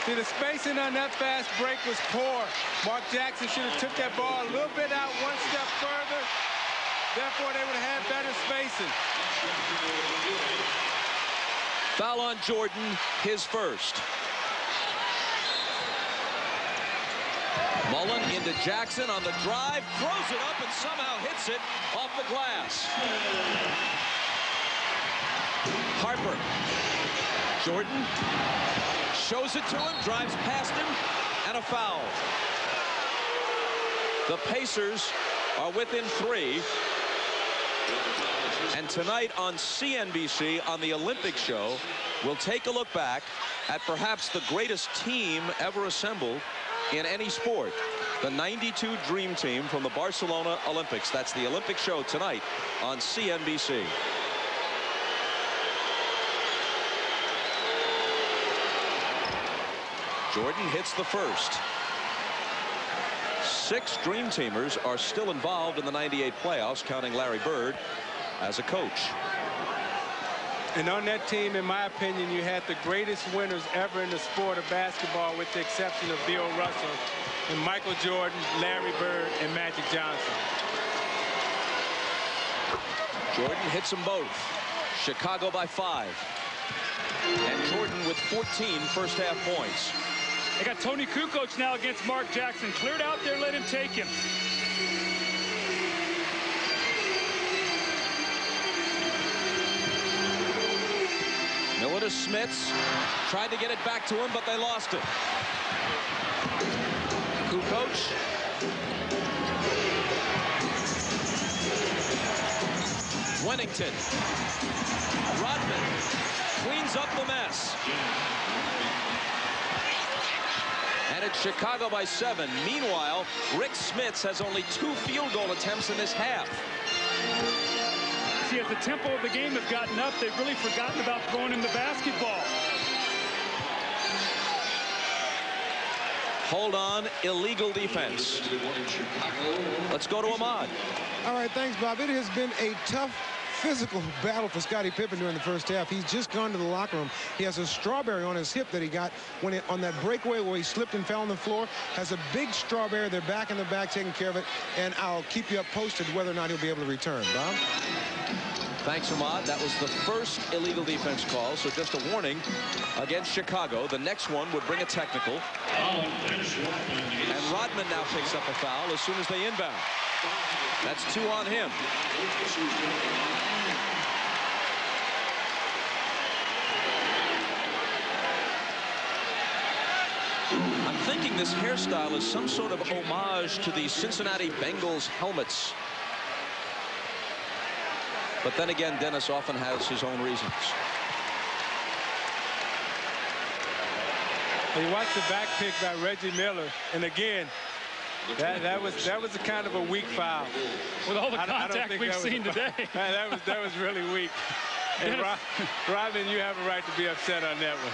See, the spacing on that fast break was poor. Mark Jackson should have took that ball a little bit out one step further. Therefore, they would have had better spacing. Foul on Jordan, his first. Mullen into Jackson on the drive, throws it up and somehow hits it off the glass. Harper. Jordan shows it to him, drives past him, and a foul. The Pacers are within 3. And tonight on CNBC, on the Olympic show, we'll take a look back at perhaps the greatest team ever assembled in any sport. The 92 Dream Team from the Barcelona Olympics. That's the Olympic show tonight on CNBC. Jordan hits the first. 6 Dream Teamers are still involved in the 98 playoffs, counting Larry Bird as a coach. And on that team, in my opinion, you had the greatest winners ever in the sport of basketball, with the exception of Bill Russell, and Michael Jordan, Larry Bird, and Magic Johnson. Jordan hits them both. Chicago by 5. And Jordan with 14 first-half points. They got Tony Kukoc now against Mark Jackson. Cleared out there, let him take him. Miller to Smits. Tried to get it back to him, but they lost it. Kukoc. Wennington. Rodman cleans up the mess. And it's Chicago by 7. Meanwhile, Rick Smits has only 2 field goal attempts in this half. See, as the tempo of the game has gotten up, they've really forgotten about throwing him the basketball. Hold on, illegal defense. Let's go to Ahmad. All right, thanks, Bob. It has been a tough physical battle for Scottie Pippen during the first half. He's just gone to the locker room. He has a strawberry on his hip that he got when on that breakaway where he slipped and fell on the floor. Has a big strawberry. They're back in the back taking care of it, and I'll keep you up posted whether or not he'll be able to return. Bob? Thanks, Ahmad. That was the first illegal defense call, so just a warning against Chicago. The next one would bring a technical. And Rodman now picks up a foul as soon as they inbound. That's 2 on him. I'm thinking this hairstyle is some sort of homage to the Cincinnati Bengals helmets. But then again, Dennis often has his own reasons. You watch the back pick by Reggie Miller, and again, that was a kind of a weak foul. With all the contact we've seen today. that was really weak. And Rodman, you have a right to be upset on that one.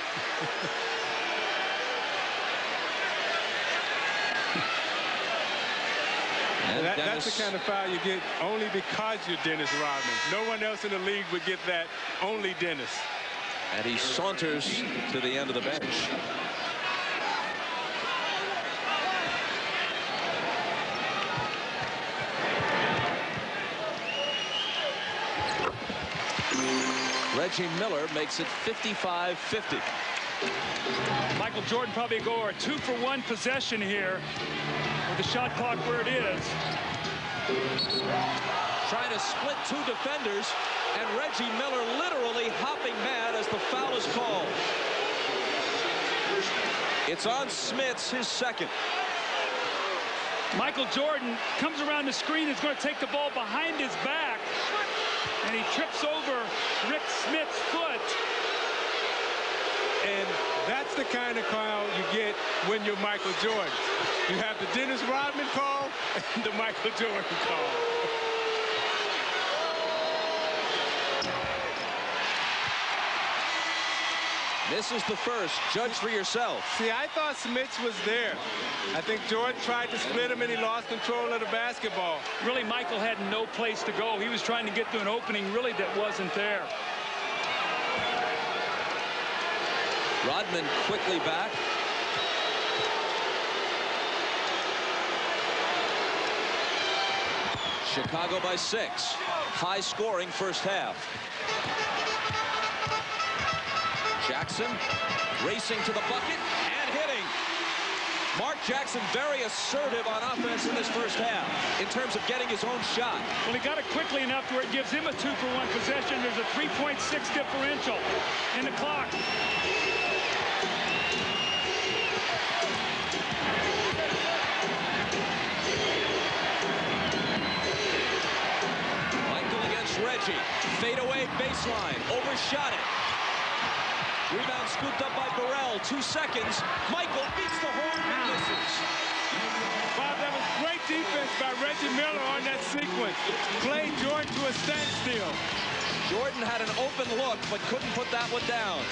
That's the kind of foul you get only because you're Dennis Rodman. No one else in the league would get that, only Dennis. And he saunters to the end of the bench. Reggie Miller makes it 55-50. Michael Jordan probably go a 2-for-1 possession here with the shot clock where it is. Trying to split 2 defenders, and Reggie Miller literally hopping mad as the foul is called. It's on Smits, his second. Michael Jordan comes around the screen, is going to take the ball behind his back, and he trips over Rick Smits' foot. And that's the kind of call you get when you're Michael Jordan. You have the Dennis Rodman call and the Michael Jordan call. Misses the first. Judge for yourself. See, I thought Smits was there. I think Jordan tried to split him, and he lost control of the basketball. Really, Michael had no place to go. He was trying to get to an opening, really, that wasn't there. Rodman quickly back. Chicago by 6. High scoring first half. Jackson racing to the bucket and hitting. Mark Jackson very assertive on offense in this first half in terms of getting his own shot. Well, he got it quickly enough to where it gives him a 2-for-1 possession. There's a 3.6 differential in the clock. Michael against Reggie. Fadeaway baseline. Overshot it. Rebound scooped up by Burrell. 2 seconds. Michael beats the horn and misses. Bob, that was great defense by Reggie Miller on that sequence. Played Jordan to a standstill. Jordan had an open look, but couldn't put that one down.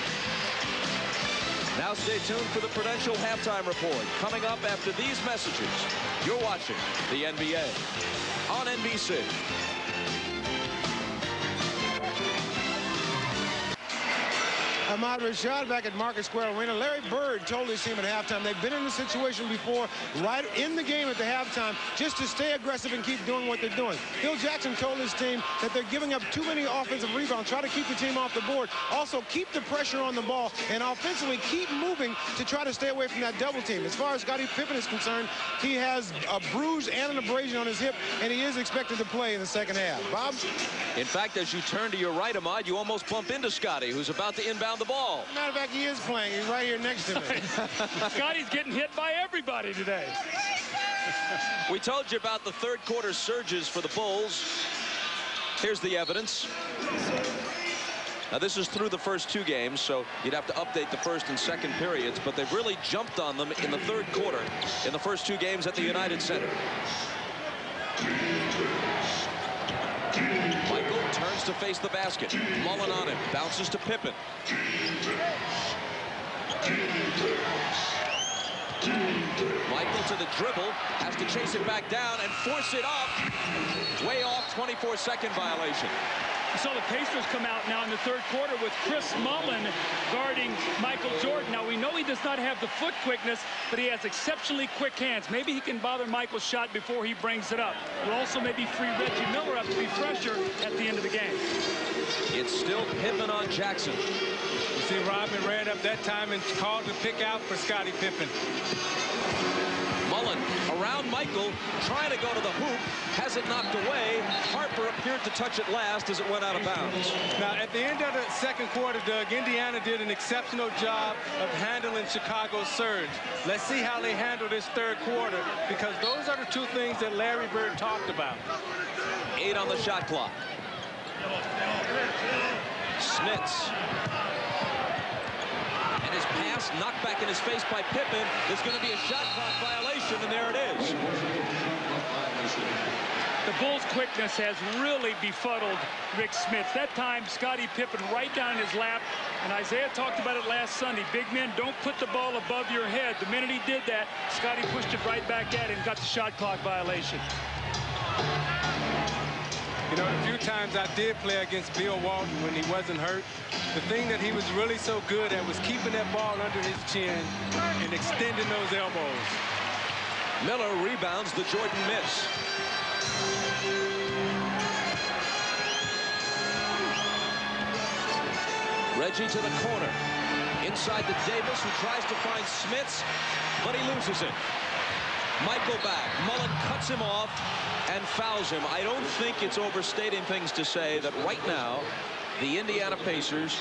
Now stay tuned for the Prudential halftime report. Coming up after these messages, you're watching the NBA on NBC. Ahmad Rashad back at Market Square Arena. Larry Bird told his team at halftime they've been in this situation before, right in the game at the halftime, just to stay aggressive and keep doing what they're doing. Phil Jackson told his team that they're giving up too many offensive rebounds. Try to keep the team off the board. Also, keep the pressure on the ball and offensively keep moving to try to stay away from that double team. As far as Scottie Pippen is concerned, he has a bruise and an abrasion on his hip, and he is expected to play in the second half. Bob? In fact, as you turn to your right, Ahmad, you almost bump into Scottie, who's about to inbound the ball. Matter of fact, he is playing. He's right here next to me. Scotty's getting hit by everybody today. We told you about the third quarter surges for the Bulls. Here's the evidence. Now, this is through the first 2 games, so you'd have to update the first and second periods, but they've really jumped on them in the third quarter in the first 2 games at the United Center. Michael turns to face the basket. Mullen on him. Bounces to Pippen. Michael to the dribble. Has to chase it back down and force it up. Way off. 24-second violation. You saw the Pacers come out now in the third quarter with Chris Mullen guarding Michael Jordan. Now, we know he does not have the foot quickness, but he has exceptionally quick hands. Maybe he can bother Michael's shot before he brings it up. Will also maybe free Reggie Miller up to be fresher at the end of the game. It's still Pippen on Jackson. You see Rodman ran up that time and called to pick out for Scottie Pippen. Mullen around Michael, trying to go to the hoop, has it knocked away. Harper appeared to touch it last as it went out of bounds. Now, at the end of the second quarter, Doug, Indiana did an exceptional job of handling Chicago's surge. Let's see how they handle this third quarter, because those are the 2 things that Larry Bird talked about. 8 on the shot clock. Smits. And his pass knocked back in his face by Pippen. There's going to be a shot clock violation, and there it is. The Bulls' quickness has really befuddled Rick Smits. That time, Scottie Pippen right down his lap, and Isaiah talked about it last Sunday. Big men don't put the ball above your head. The minute he did that, Scottie pushed it right back at him, got the shot clock violation. You know, the few times I did play against Bill Walton when he wasn't hurt, the thing that he was really so good at was keeping that ball under his chin and extending those elbows. Miller rebounds the Jordan miss. Reggie to the corner. Inside to Davis, who tries to find Smits, but he loses it. Michael back. Mullen cuts him off and fouls him. I don't think it's overstating things to say that right now, the Indiana Pacers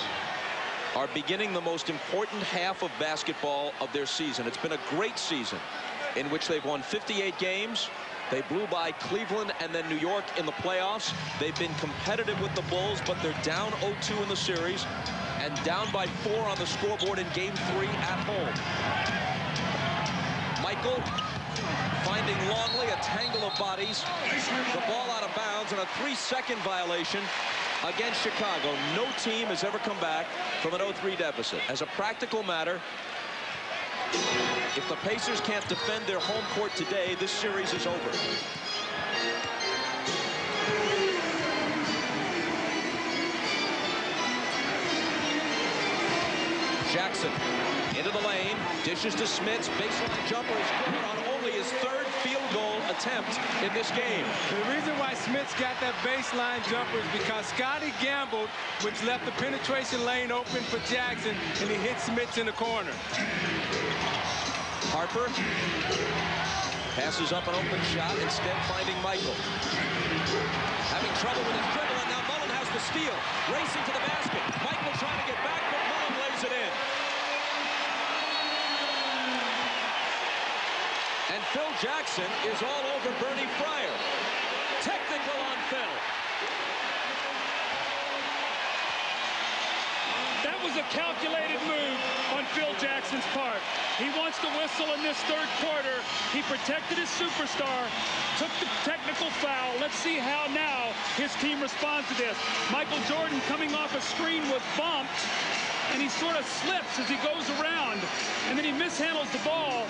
are beginning the most important half of basketball of their season. It's been a great season in which they've won 58 games. They blew by Cleveland and then New York in the playoffs. They've been competitive with the Bulls, but they're down 0-2 in the series and down by 4 on the scoreboard in Game 3 at home. Michael finding Longley, a tangle of bodies. The ball out of bounds and a 3-second violation against Chicago. No team has ever come back from an 0-3 deficit. As a practical matter, if the Pacers can't defend their home court today, this series is over. Jackson into the lane, dishes to Smits. Baseline jumper is good on only his third field goal attempt in this game. The reason why Smits got that baseline jumper is because Scotty gambled, which left the penetration lane open for Jackson, and he hit Smits in the corner. Harper passes up an open shot, instead finding Michael. Having trouble with his dribble, and now Mullen has the steal. Racing to the basket. Michael trying to get back, but Mullen lays it in. And Phil Jackson is all over Bernie Fryer. Technical on Phil. That was a calculated move on Phil Jackson's part. He wants to whistle in this third quarter. He protected his superstar, took the technical foul. Let's see how now his team responds to this. Michael Jordan coming off a screen was bumped, and he sort of slips as he goes around, and then he mishandles the ball.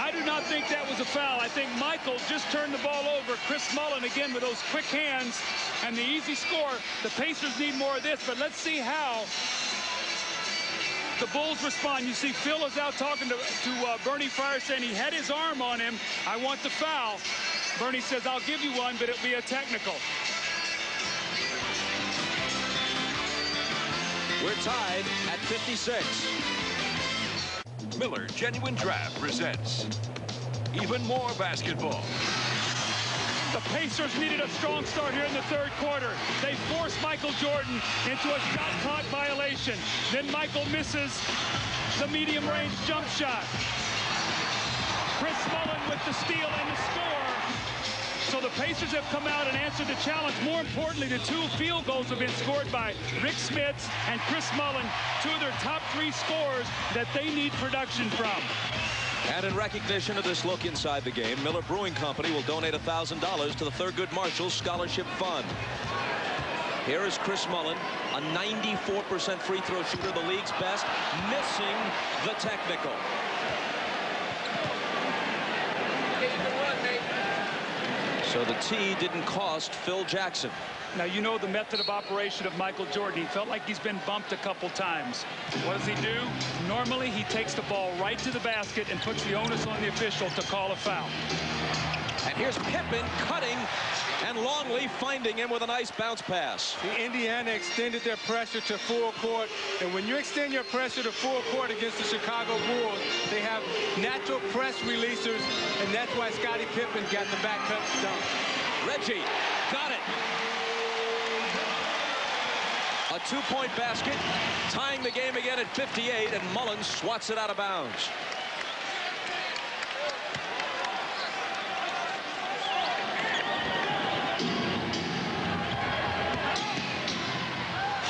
I do not think that was a foul. I think Michael just turned the ball over. Chris Mullen again with those quick hands and the easy score. The Pacers need more of this, but let's see how the Bulls respond. You see Phil is out talking to Bernie Fryer, saying he had his arm on him. I want the foul. Bernie says, I'll give you one, but it'll be a technical. We're tied at 56. Miller Genuine Draft presents even more basketball. The Pacers needed a strong start here in the third quarter. They forced Michael Jordan into a shot clock violation. Then Michael misses the medium-range jump shot. Chris Mullen with the steal and the score. So the Pacers have come out and answered the challenge. More importantly, the 2 field goals have been scored by Rick Smits and Chris Mullen, 2 of their top 3 scorers that they need production from. And in recognition of this look inside the game, Miller Brewing Company will donate $1,000 to the Thurgood Marshall Scholarship Fund. Here is Chris Mullen, a 94% free throw shooter, the league's best, missing the technical. So the tee didn't cost Phil Jackson. Now, you know the method of operation of Michael Jordan. He felt like he's been bumped a couple times. What does he do? Normally, he takes the ball right to the basket and puts the onus on the official to call a foul. And here's Pippen cutting, and Longley finding him with a nice bounce pass. The Indiana extended their pressure to full court, and when you extend your pressure to full court against the Chicago Bulls, they have natural press releasers, and that's why Scottie Pippen got the back cut dunk. Reggie got it. A 2-point basket, tying the game again at 58, and Mullen swats it out of bounds.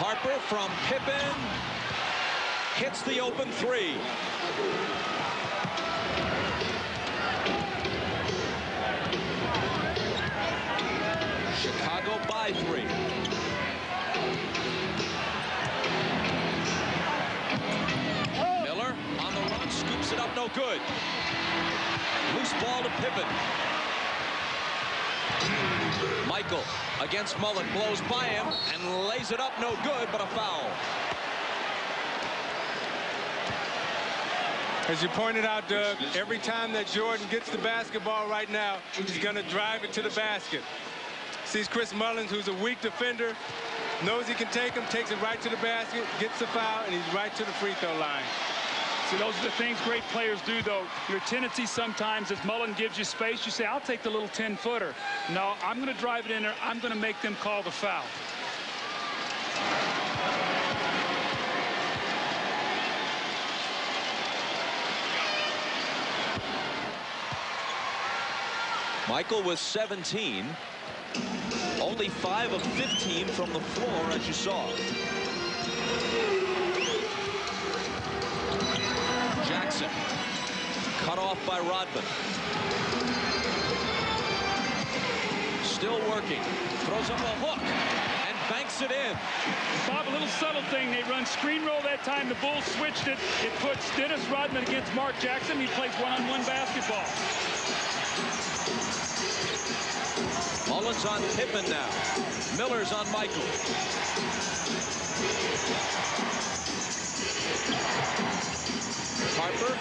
Harper from Pippen hits the open 3. Chicago by 3. Miller on the run, scoops it up, no good. Loose ball to Pippen. Michael against Mullen, blows by him and lays it up, no good, but a foul. As you pointed out, Doug, every time that Jordan gets the basketball right now, he's going to drive it to the basket. Sees Chris Mullins, who's a weak defender, knows he can take him, takes it right to the basket, gets the foul, and he's right to the free throw line. See, those are the things great players do, though. Your tendency sometimes, as Mullen gives you space, you say, I'll take the little 10-footer. No, I'm going to drive it in there. I'm going to make them call the foul. Michael was 17. Only 5 of 15 from the floor, as you saw. Jackson cut off by Rodman. Still working. Throws up a hook. And banks it in. Bob, a little subtle thing. They run screen roll that time. The Bulls switched it. It puts Dennis Rodman against Mark Jackson. He plays one-on-one basketball. Mullins on Pippen now. Miller's on Michael. Harper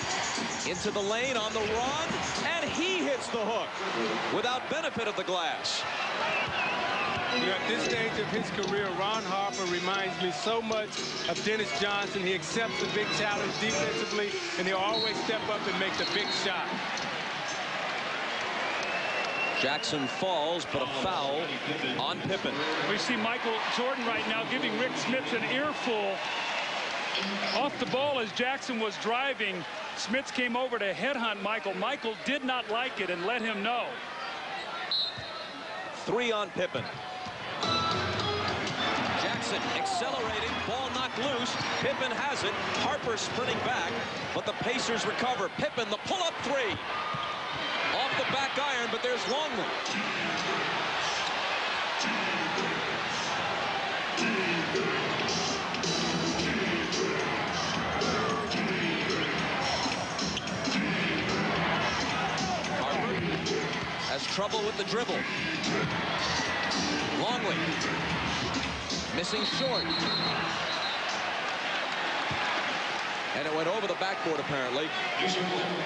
into the lane on the run, and he hits the hook without benefit of the glass. You know, at this stage of his career, Ron Harper reminds me so much of Dennis Johnson. He accepts the big challenge defensively, and he'll always step up and make the big shot. Jackson falls, but a foul on Pippen. We see Michael Jordan right now giving Rick Smits an earful off the ball as Jackson was driving. Smits came over to headhunt Michael. Michael did not like it and let him know. 3 on Pippen. Jackson accelerating, ball knocked loose. Pippen has it. Harper sprinting back, but the Pacers recover. Pippen, the pull-up 3. Off the back iron, but there's Longley. Harper has trouble with the dribble. Longley missing short. And it went over the backboard apparently,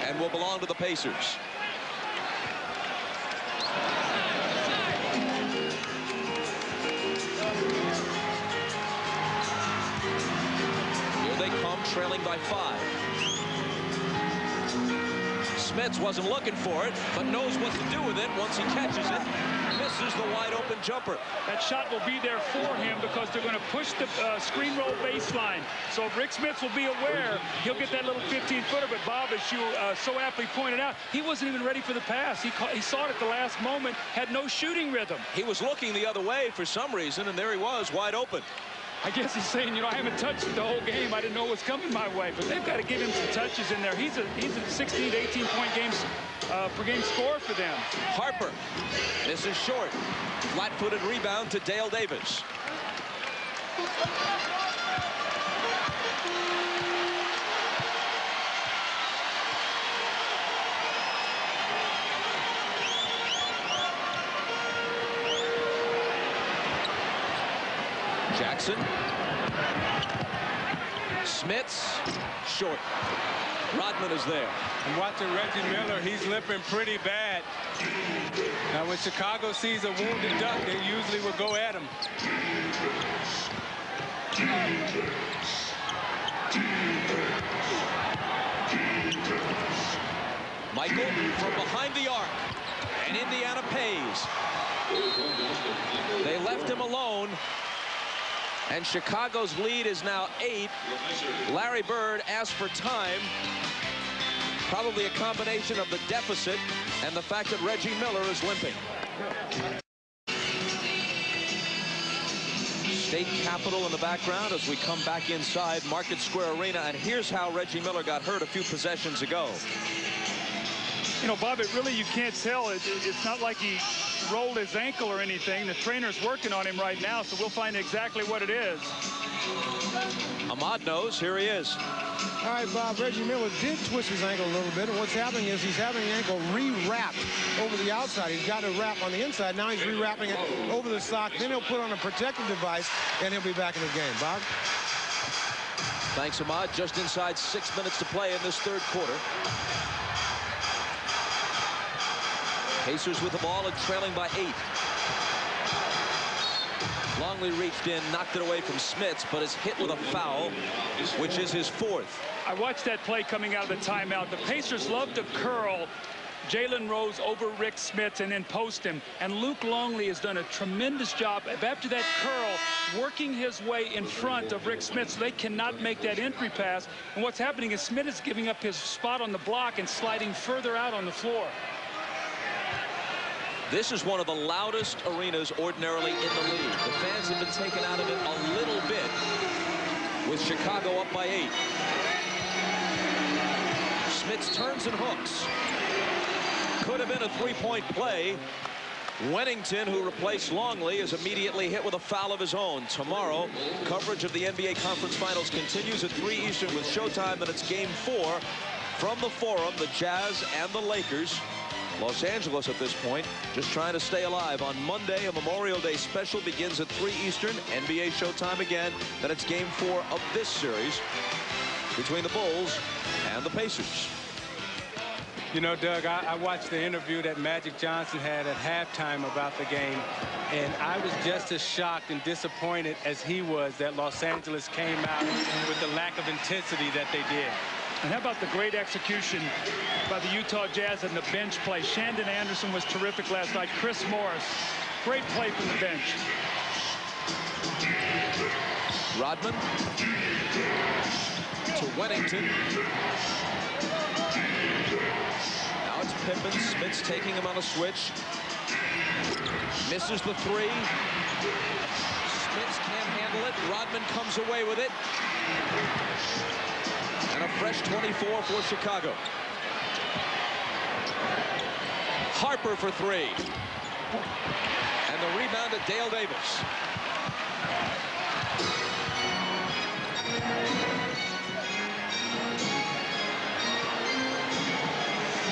and will belong to the Pacers. Here they come, trailing by 5. Smits wasn't looking for it, but knows what to do with it once he catches it. Misses the wide open jumper. That shot will be there for him because they're going to push the screen roll baseline. So if Rick Smits will be aware, he'll get that little 15-footer. But Bob, as you so aptly pointed out, he wasn't even ready for the pass. He saw it at the last moment, had no shooting rhythm. He was looking the other way for some reason, and there he was, wide open. I guess he's saying, you know, I haven't touched it the whole game. I didn't know what's coming my way. But they've got to give him some touches in there. He's a 16 to 18 point per game scorer for them. Harper, this is short. Flat-footed rebound to Dale Davis. Jackson. Smits, short. Rodman is there. I'm watching Reggie Miller. He's limping pretty bad. Now, when Chicago sees a wounded duck, they usually will go at him. Michael from behind the arc, and Indiana pays. They left him alone, and Chicago's lead is now 8. Larry Bird asked for time. Probably a combination of the deficit and the fact that Reggie Miller is limping. State Capitol in the background as we come back inside Market Square Arena, and here's how Reggie Miller got hurt a few possessions ago. You know, Bob, it really, you can't tell. It's not like he rolled his ankle or anything. The trainer's working on him right now, so we'll find exactly what it is. Ahmad knows. Here he is. All right, Bob, Reggie Miller did twist his ankle a little bit, and what's happening is he's having the ankle re-wrapped over the outside. He's got a wrap on the inside. Now he's re-wrapping it over the sock. Then he'll put on a protective device, and he'll be back in the game. Bob? Thanks, Ahmad. Just inside 6 minutes to play in this third quarter. Pacers with the ball and trailing by 8. Longley reached in, knocked it away from Smits, but is hit with a foul, which is his 4th. I watched that play coming out of the timeout. The Pacers love to curl Jalen Rose over Rick Smits and then post him. And Luke Longley has done a tremendous job after that curl, working his way in front of Rick Smits so they cannot make that entry pass. And what's happening is Smits is giving up his spot on the block and sliding further out on the floor. This is one of the loudest arenas ordinarily in the league. The fans have been taken out of it a little bit with Chicago up by 8. Smits turns and hooks. Could have been a 3-point play, Wennington, who replaced Longley, is immediately hit with a foul of his own. Tomorrow, coverage of the NBA Conference Finals continues at 3 Eastern with Showtime, and it's Game 4 from the Forum, the Jazz and the Lakers. Los Angeles at this point just trying to stay alive. On Monday, a Memorial Day special begins at 3 Eastern. NBA Showtime again. Then it's Game 4 of this series between the Bulls and the Pacers. You know, Doug, I watched the interview that Magic Johnson had at halftime about the game, and I was just as shocked and disappointed as he was that Los Angeles came out with the lack of intensity that they did. And how about the great execution by the Utah Jazz and the bench play? Shandon Anderson was terrific last night. Chris Morris, great play from the bench. Rodman to Wennington. Now it's Pippen. Smith's taking him on a switch. Misses the three. Smith can't handle it. Rodman comes away with it. And a fresh 24 for Chicago. Harper for three. And the rebound to Dale Davis.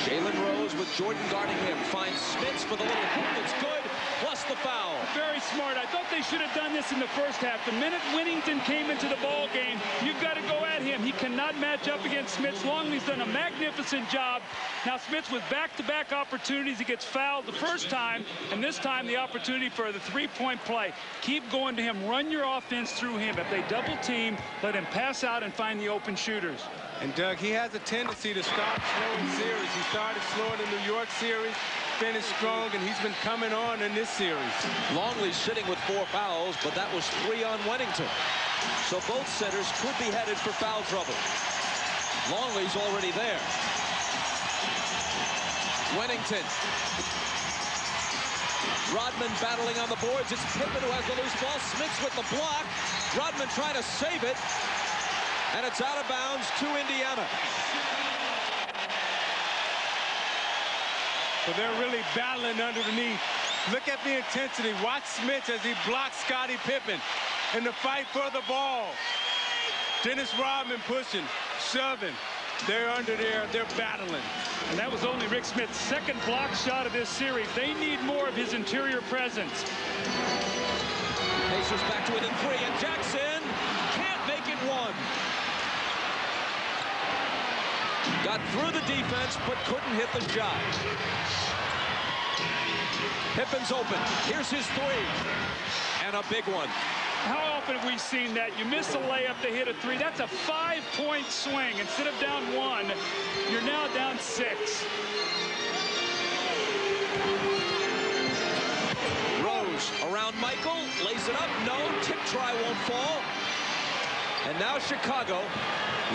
Jalen Rose with Jordan guarding him. Finds Smits for the little hook. It's good. Plus the foul. Very smart. I thought they should have done this in the first half. The minute Wennington came into the ball game, you've got to go at him. He cannot match up against Smits. Longley's done a magnificent job. Now Smits with back-to-back opportunities. He gets fouled the first time, and this time the opportunity for the three-point play. Keep going to him. Run your offense through him. If they double team, let him pass out and find the open shooters. And Doug, he has a tendency to start slow in series. He started slow in the New York series, finished strong, and he's been coming on in this series. Longley's sitting with 4 fouls, but that was 3 on Wennington. So both setters could be headed for foul trouble. Longley's already there. Wennington. Rodman battling on the boards. It's Pippen who has the loose ball. Smits with the block. Rodman trying to save it. And it's out of bounds to Indiana. So they're really battling underneath. Look at the intensity. Watch Smith as he blocks Scottie Pippen in the fight for the ball. Dennis Rodman pushing, shoving. They're under there. They're battling. And that was only Rick Smith's second block shot of this series. They need more of his interior presence. Pacers back to within 3, and Jackson can't make it 1. Got through the defense, but couldn't hit the shot. Pippen's open. Here's his 3. And a big one. How often have we seen that? You miss a layup, they hit a 3. That's a 5-point swing. Instead of down 1, you're now down 6. Rose around Michael. Lays it up. No. Tip try won't fall. And now Chicago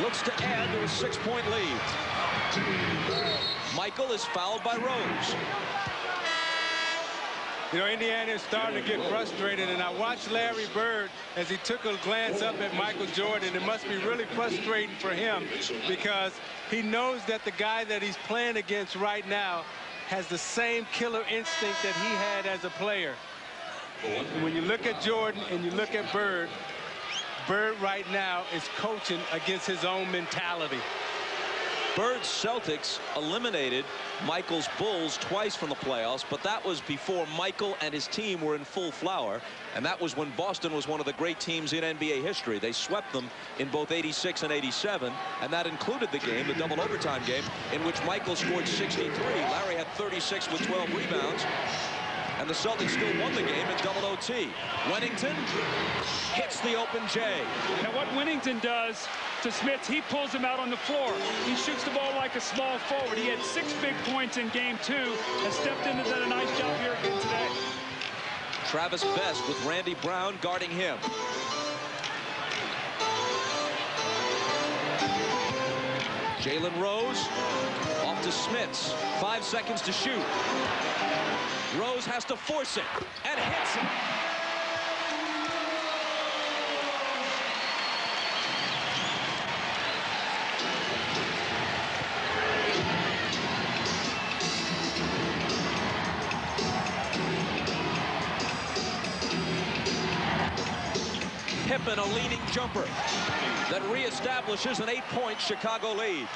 looks to add to a 6-point lead. Michael is fouled by Rose. You know, Indiana is starting to get frustrated, and I watched Larry Bird as he took a glance up at Michael Jordan. It must be really frustrating for him because he knows that the guy that he's playing against right now has the same killer instinct that he had as a player. And when you look at Jordan and you look at Bird, Bird right now is coaching against his own mentality. Bird's Celtics eliminated Michael's Bulls twice from the playoffs, but that was before Michael and his team were in full flower, and that was when Boston was one of the great teams in NBA history. They swept them in both 86 and 87, and that included the game, the double overtime game, in which Michael scored 63. Larry had 36 with 12 rebounds. And the Celtics still won the game in double OT. Wennington hits the open J. Now what Wennington does to Smith, he pulls him out on the floor. He shoots the ball like a small forward. He had 6 big points in game 2 and stepped into that a nice job here again today. Travis Best with Randy Brown guarding him. Jalen Rose off to Smits. 5 seconds to shoot. Rose has to force it and hits it. Pippen, a leaning jumper that reestablishes an 8-point Chicago lead.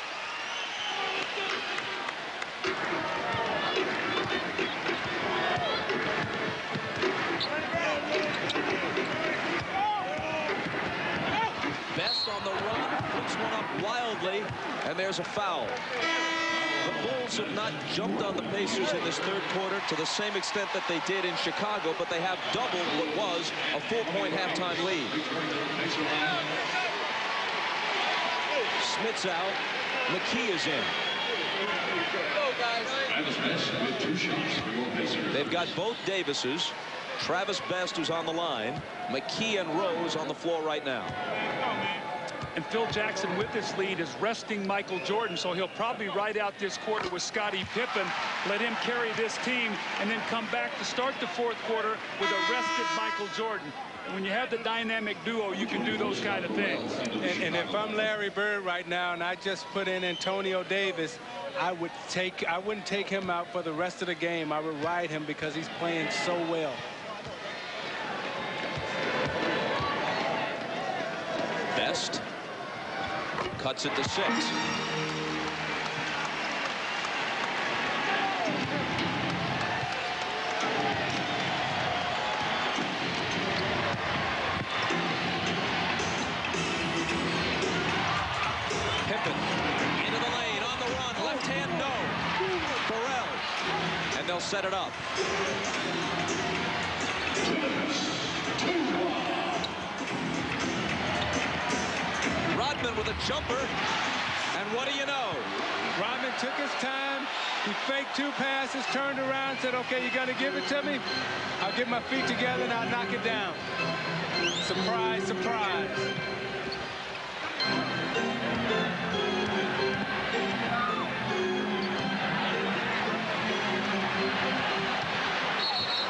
Best on the run, puts one up wildly, and there's a foul. The Bulls have not jumped on the Pacers in this third quarter to the same extent that they did in Chicago, but they have doubled what was a 4-point halftime lead. Smith's out. McKee is in. They've got both Davises. Travis Best, who's on the line. McKee and Rose on the floor right now. And Phil Jackson, with this lead, is resting Michael Jordan, so he'll probably ride out this quarter with Scottie Pippen, let him carry this team, and then come back to start the fourth quarter with a rested Michael Jordan. And when you have the dynamic duo, you can do those kind of things. And if I'm Larry Bird right now and I just put in Antonio Davis, I wouldn't take him out for the rest of the game. I would ride him because he's playing so well. Best cuts it to 6. Pippen into the lane, on the run, left hand, no. Burrell, and they'll set it up. Rodman with a jumper, and what do you know? Rodman took his time. He faked 2 passes, turned around, said, okay, you're going to give it to me? I'll get my feet together and I'll knock it down. Surprise, surprise.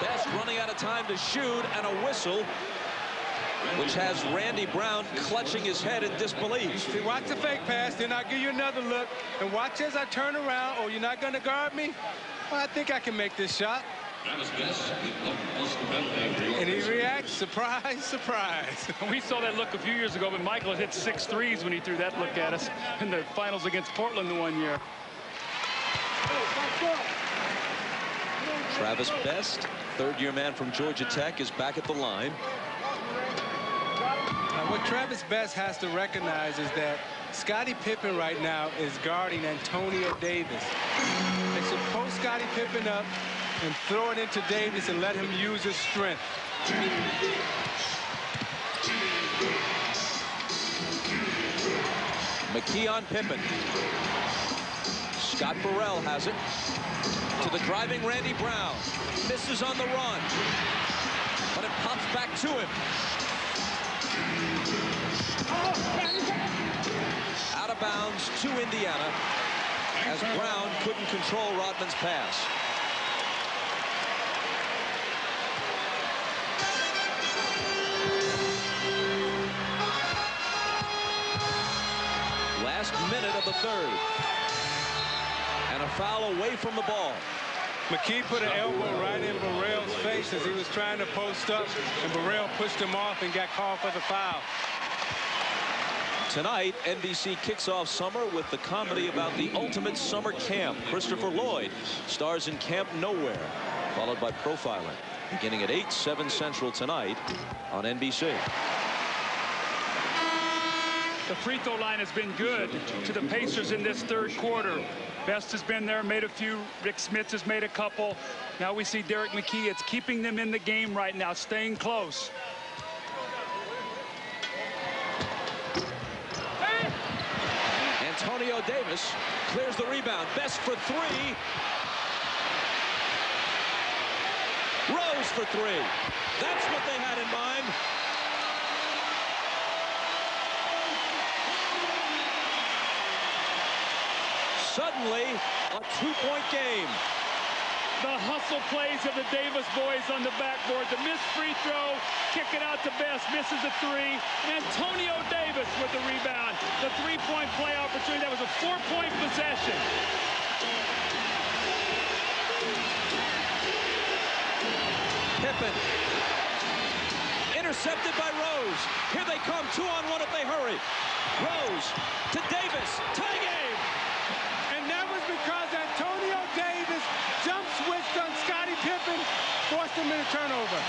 Best running out of time to shoot, and a whistle, which has Randy Brown clutching his head in disbelief. See, watch the fake pass, then I'll give you another look, and watch as I turn around. Oh, you're not going to guard me? Well, I think I can make this shot. And he reacts, surprise, surprise. We saw that look a few years ago, but Michael had hit 6 threes when he threw that look at us in the finals against Portland the one year. Travis Best, third-year man from Georgia Tech, is back at the line. Now, what Travis Best has to recognize is that Scottie Pippen right now is guarding Antonio Davis. They should post Scottie Pippen up and throw it into Davis and let him use his strength. McKee on Pippen. Scott Burrell has it. To the driving Randy Brown. Misses on the run. But it pops back to him. Out of bounds to Indiana as Brown couldn't control Rodman's pass. Last minute of the third. And a foul away from the ball. McKee put an elbow right in Burrell's face as he was trying to post up, and Burrell pushed him off and got called for the foul. Tonight, NBC kicks off summer with the comedy about the ultimate summer camp. Christopher Lloyd stars in Camp Nowhere, followed by Profiling, beginning at 8, 7 Central tonight on NBC. The free throw line has been good to the Pacers in this third quarter. Best has been there, made a few. Rick Smith has made a couple. Now we see Derek McKee. It's keeping them in the game right now, staying close. Antonio Davis clears the rebound. Best for 3. Rose for 3. That's what they had in mind. Suddenly, a 2-point game. The hustle plays of the Davis boys on the backboard. The missed free throw, kick it out to Best, misses a 3. Antonio Davis with the rebound. The 3-point play opportunity. That was a 4-point possession. Pippen Intercepted by Rose. Here they come, 2-on-1 if they hurry. Rose to Davis. Tie game. And that was because Antonio Davis jump switched on Scottie Pippen, forced him into turnover.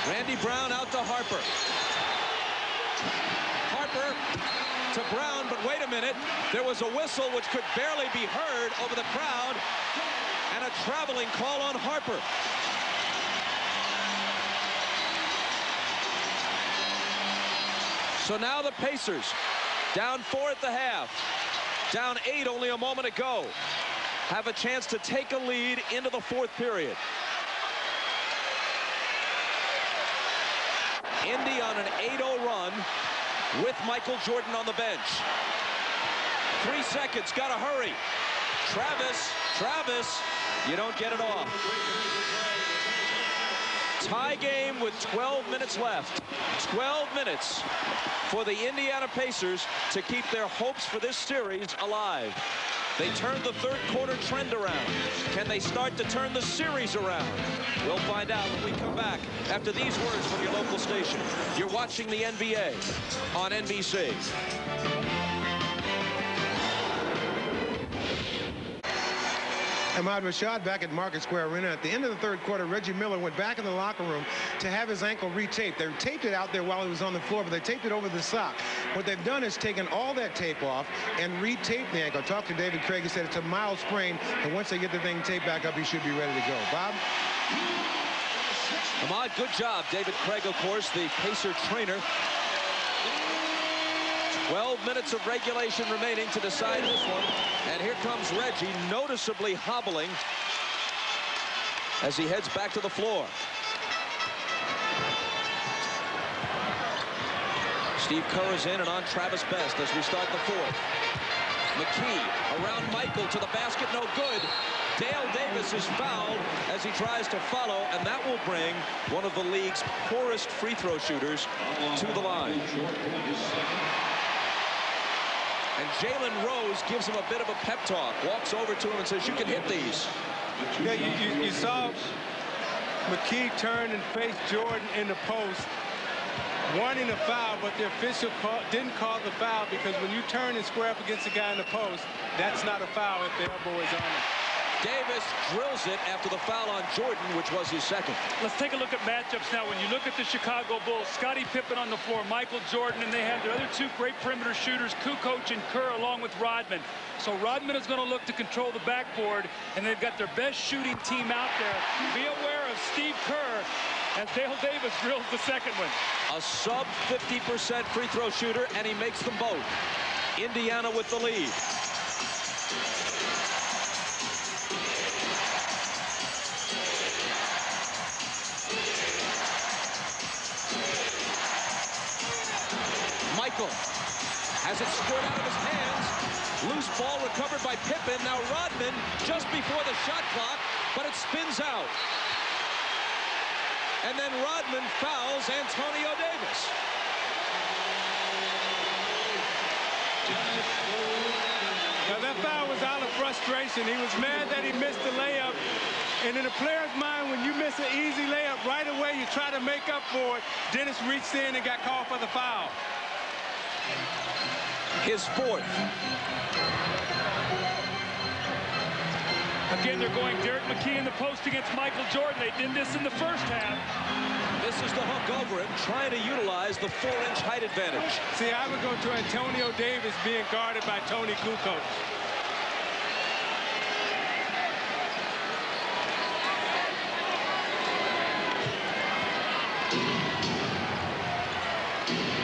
Randy Brown out to Harper. Harper to Brown, but wait a minute. There was a whistle which could barely be heard over the crowd, and a traveling call on Harper. So now the Pacers, down 4 at the half, down 8 only a moment ago, have a chance to take a lead into the 4th period. Indy on an 8-0 run with Michael Jordan on the bench. 3 seconds, gotta hurry. Travis, you don't get it off. Tie game with 12 minutes left. 12 minutes for the Indiana Pacers to keep their hopes for this series alive. They turned the 3rd quarter trend around. Can they start to turn the series around? We'll find out when we come back after these words from your local station. You're watching the NBA on NBC. Ahmad Rashad back at Market Square Arena. At the end of the 3rd quarter, Reggie Miller went back in the locker room to have his ankle retaped. They taped it out there while he was on the floor, but they taped it over the sock. What they've done is taken all that tape off and retaped the ankle. I talked to David Craig. He said it's a mild sprain, and once they get the thing taped back up, he should be ready to go. Bob? Ahmad, good job. David Craig, of course, the Pacer trainer. 12 minutes of regulation remaining to decide this one. And here comes Reggie, noticeably hobbling as he heads back to the floor. Steve Kerr is in and on Travis Best as we start the 4th. McKee around Michael to the basket, no good. Dale Davis is fouled as he tries to follow, and that will bring one of the league's poorest free throw shooters to the line. And Jalen Rose gives him a bit of a pep talk, walks over to him and says, you can hit these. Yeah, you saw McKee turn and face Jordan in the post, wanting a foul, but the official didn't call the foul because when you turn and square up against a guy in the post, that's not a foul if the elbow is on him. Davis drills it after the foul on Jordan, which was his 2nd. Let's take a look at matchups now. When you look at the Chicago Bulls, Scottie Pippen on the floor, Michael Jordan, and they have their other 2 great perimeter shooters, Kukoc and Kerr, along with Rodman. So Rodman is going to look to control the backboard, and they've got their best shooting team out there. Be aware of Steve Kerr as Dale Davis drills the 2nd one. A sub 50% free throw shooter, and he makes them both. Indiana with the lead. Michael has it squared out of his hands. Loose ball recovered by Pippen. Now Rodman just before the shot clock, but it spins out. And then Rodman fouls Antonio Davis. Now that foul was out of frustration. He was mad that he missed the layup. And in a player's mind, when you miss an easy layup, right away you try to make up for it. Dennis reached in and got called for the foul. His 4th. Again, they're going Derek McKee in the post against Michael Jordan. They did this in the 1st half. This is the hook over him, trying to utilize the 4-inch height advantage. See, I would go to Antonio Davis being guarded by Tony Kukoc.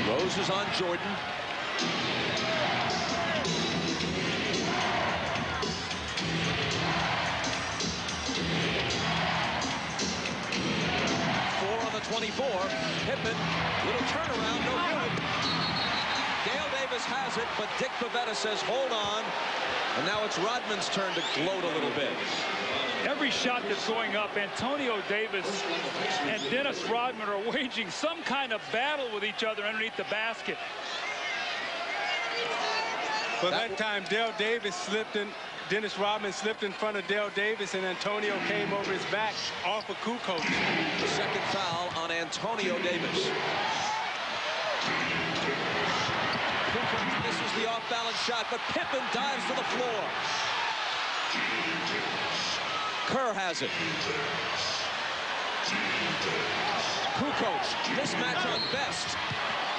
Rose is on Jordan. On the 24, Pippen, little turnaround, no good. Dale Davis has it, but Dick Pavetta says, hold on. And now it's Rodman's turn to gloat a little bit. Every shot that's going up, Antonio Davis and Dennis Rodman are waging some kind of battle with each other underneath the basket. Well, that time Dale Davis slipped in. Dennis Rodman slipped in front of Dale Davis, and Antonio came over his back off of Kukoc. The second foul on Antonio Davis. This is the off-balance shot, but Pippen dives to the floor. Kerr has it. Kukoc, mismatch on Best,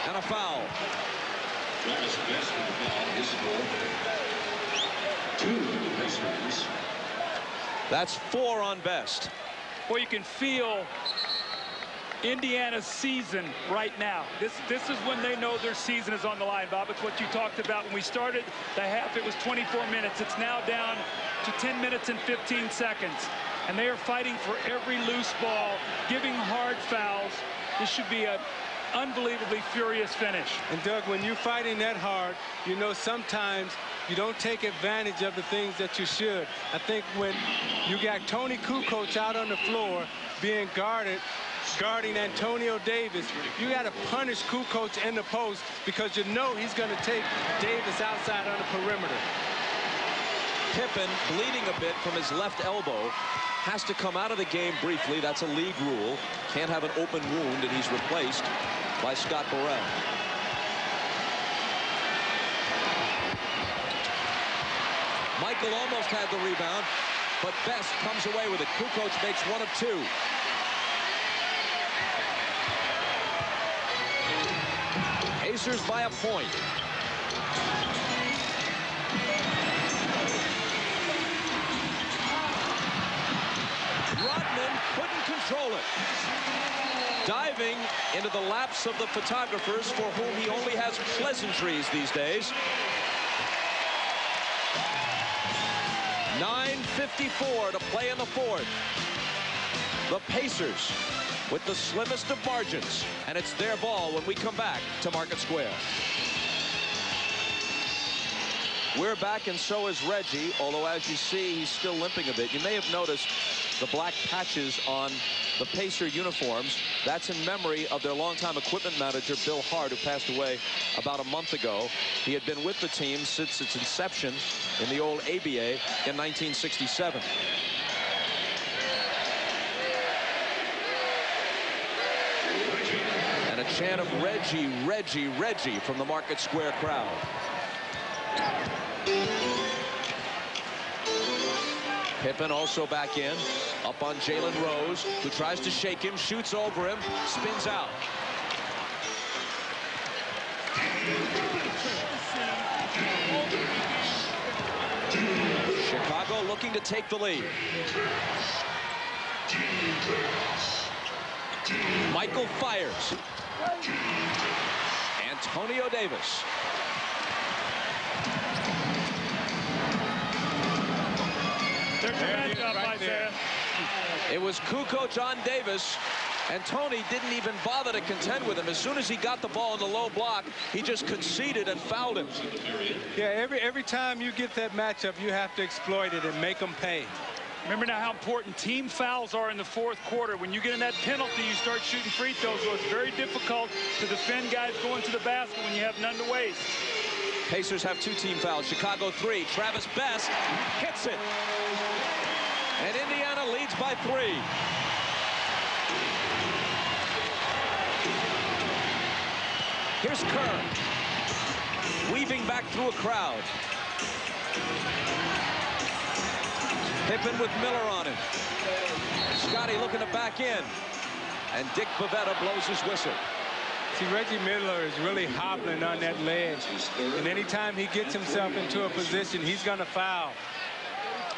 and a foul. That's 4 on Best. Well, you can feel Indiana's season right now. This is when they know their season is on the line, Bob. It's what you talked about when we started the half. It was 24 minutes. It's now down to 10 minutes and 15 seconds. And they are fighting for every loose ball, giving hard fouls. This should be an unbelievably furious finish. And Doug, when you're fighting that hard, you know sometimes you don't take advantage of the things that you should. I think when you got Tony Kukoc out on the floor being guarding Antonio Davis, you got to punish Kukoc in the post because you know he's going to take Davis outside on the perimeter. Pippen, bleeding a bit from his left elbow, has to come out of the game briefly. That's a league rule. Can't have an open wound, and he's replaced by Scott Burrell. Michael almost had the rebound, but Best comes away with it. Kukoc makes 1 of 2. Pacers by a point. Rodman couldn't control it. Diving into the laps of the photographers for whom he only has pleasantries these days. 9:54 to play in the fourth. The Pacers with the slimmest of margins, and it's their ball when we come back to Market Square. We're back, and so is Reggie, although as you see, he's still limping a bit. You may have noticed the black patches on the Pacer uniforms. That's in memory of their longtime equipment manager, Bill Hart, who passed away about a month ago. He had been with the team since its inception in the old ABA in 1967. And a chant of Reggie, Reggie, Reggie from the Market Square crowd. Pippen also back in, up on Jalen Rose, who tries to shake him, shoots over him, spins out. Chicago looking to take the lead. Michael fires. Antonio Davis. There's your matchup right there. It was Kukoc on Davis, and Tony didn't even bother to contend with him. As soon as he got the ball in the low block, he just conceded and fouled him. Yeah, every time you get that matchup, you have to exploit it and make them pay. Remember now how important team fouls are in the fourth quarter. When you get in that penalty, you start shooting free throws, so it's very difficult to defend guys going to the basket when you have none to waste. Pacers have 2 team fouls. Chicago 3. Travis Best hits it. And Indiana leads by 3. Here's Kerr, weaving back through a crowd. Pippen with Miller on him. Scotty looking to back in. And Dick Pavetta blows his whistle. See, Reggie Miller is really hobbling on that ledge. And anytime he gets himself into a position, he's going to foul.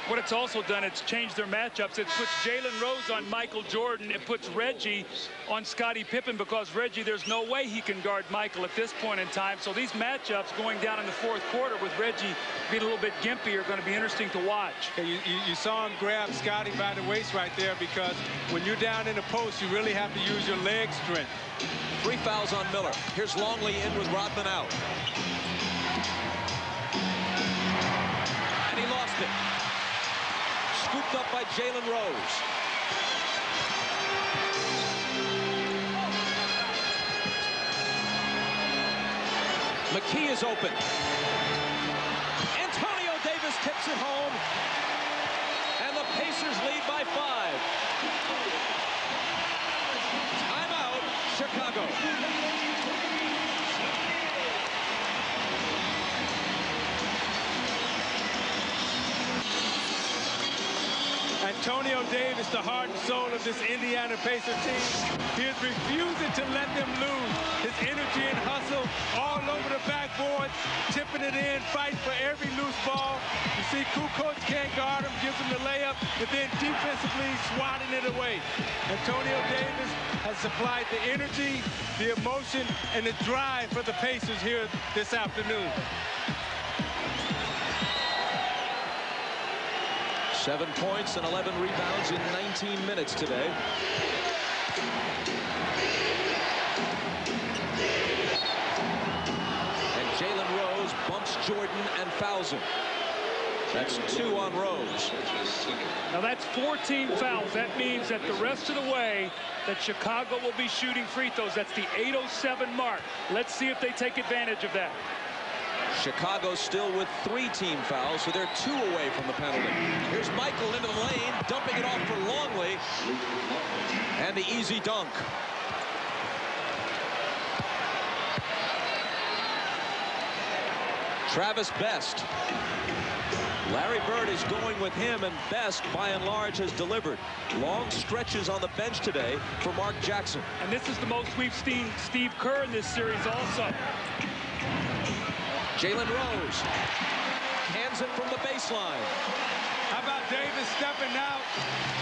What it's also done, it's changed their matchups. It puts Jalen Rose on Michael Jordan. It puts Reggie on Scottie Pippen because Reggie, there's no way he can guard Michael at this point in time. So these matchups going down in the fourth quarter with Reggie being a little bit gimpy are going to be interesting to watch. Okay, you saw him grab Scottie by the waist right there because when you're down in the post, you really have to use your leg strength. 3 fouls on Miller. Here's Longley in with Rodman out. And he lost it. scooped up by Jalen Rose. McKee is open. Antonio Davis tips it home. And the Pacers lead by 5. Timeout, Chicago. Antonio Davis, the heart and soul of this Indiana Pacers team. He is refusing to let them lose. His energy and hustle all over the backboard, tipping it in, fighting for every loose ball. You see Kukoc can't guard him, gives him the layup, and then defensively swatting it away. Antonio Davis has supplied the energy, the emotion, and the drive for the Pacers here this afternoon. 7 points and 11 rebounds in 19 minutes today. And Jalen Rose bumps Jordan and fouls him. That's 2 on Rose. Now that's 14 fouls. That means that the rest of the way that Chicago will be shooting free throws. That's the 8:07 mark. Let's see if they take advantage of that. Chicago still with 3 team fouls, so they're 2 away from the penalty. Here's Michael into the lane, dumping it off for Longley. And the easy dunk. Travis Best. Larry Bird is going with him, and Best, by and large, has delivered. Long stretches on the bench today for Mark Jackson. And this is the most we've seen Steve Kerr in this series also. Jalen Rose hands it from the baseline. How about Davis stepping out,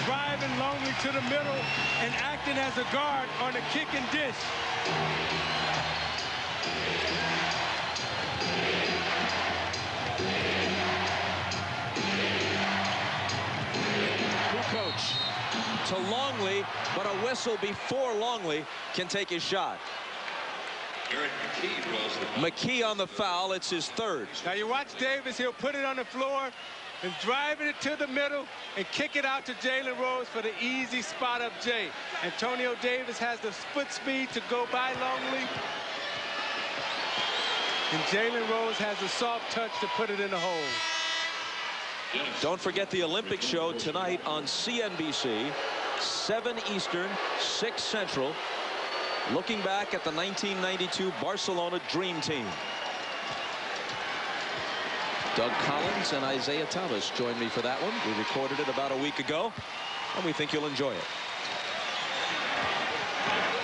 driving Longley to the middle, and acting as a guard on a kick and dish. Coach to Longley, but a whistle before Longley can take his shot. McKee on the foul. It's his 3rd. Now you watch Davis. He'll put it on the floor and driving it to the middle and kick it out to Jalen Rose for the easy spot up Jay. Antonio Davis has the foot speed to go by Longley. And Jalen Rose has a soft touch to put it in the hole. Don't forget the Olympic show tonight on CNBC, 7 Eastern, 6 Central, looking back at the 1992 Barcelona Dream Team. Doug Collins and Isaiah Thomas joined me for that one. We recorded it about a week ago, and we think you'll enjoy it.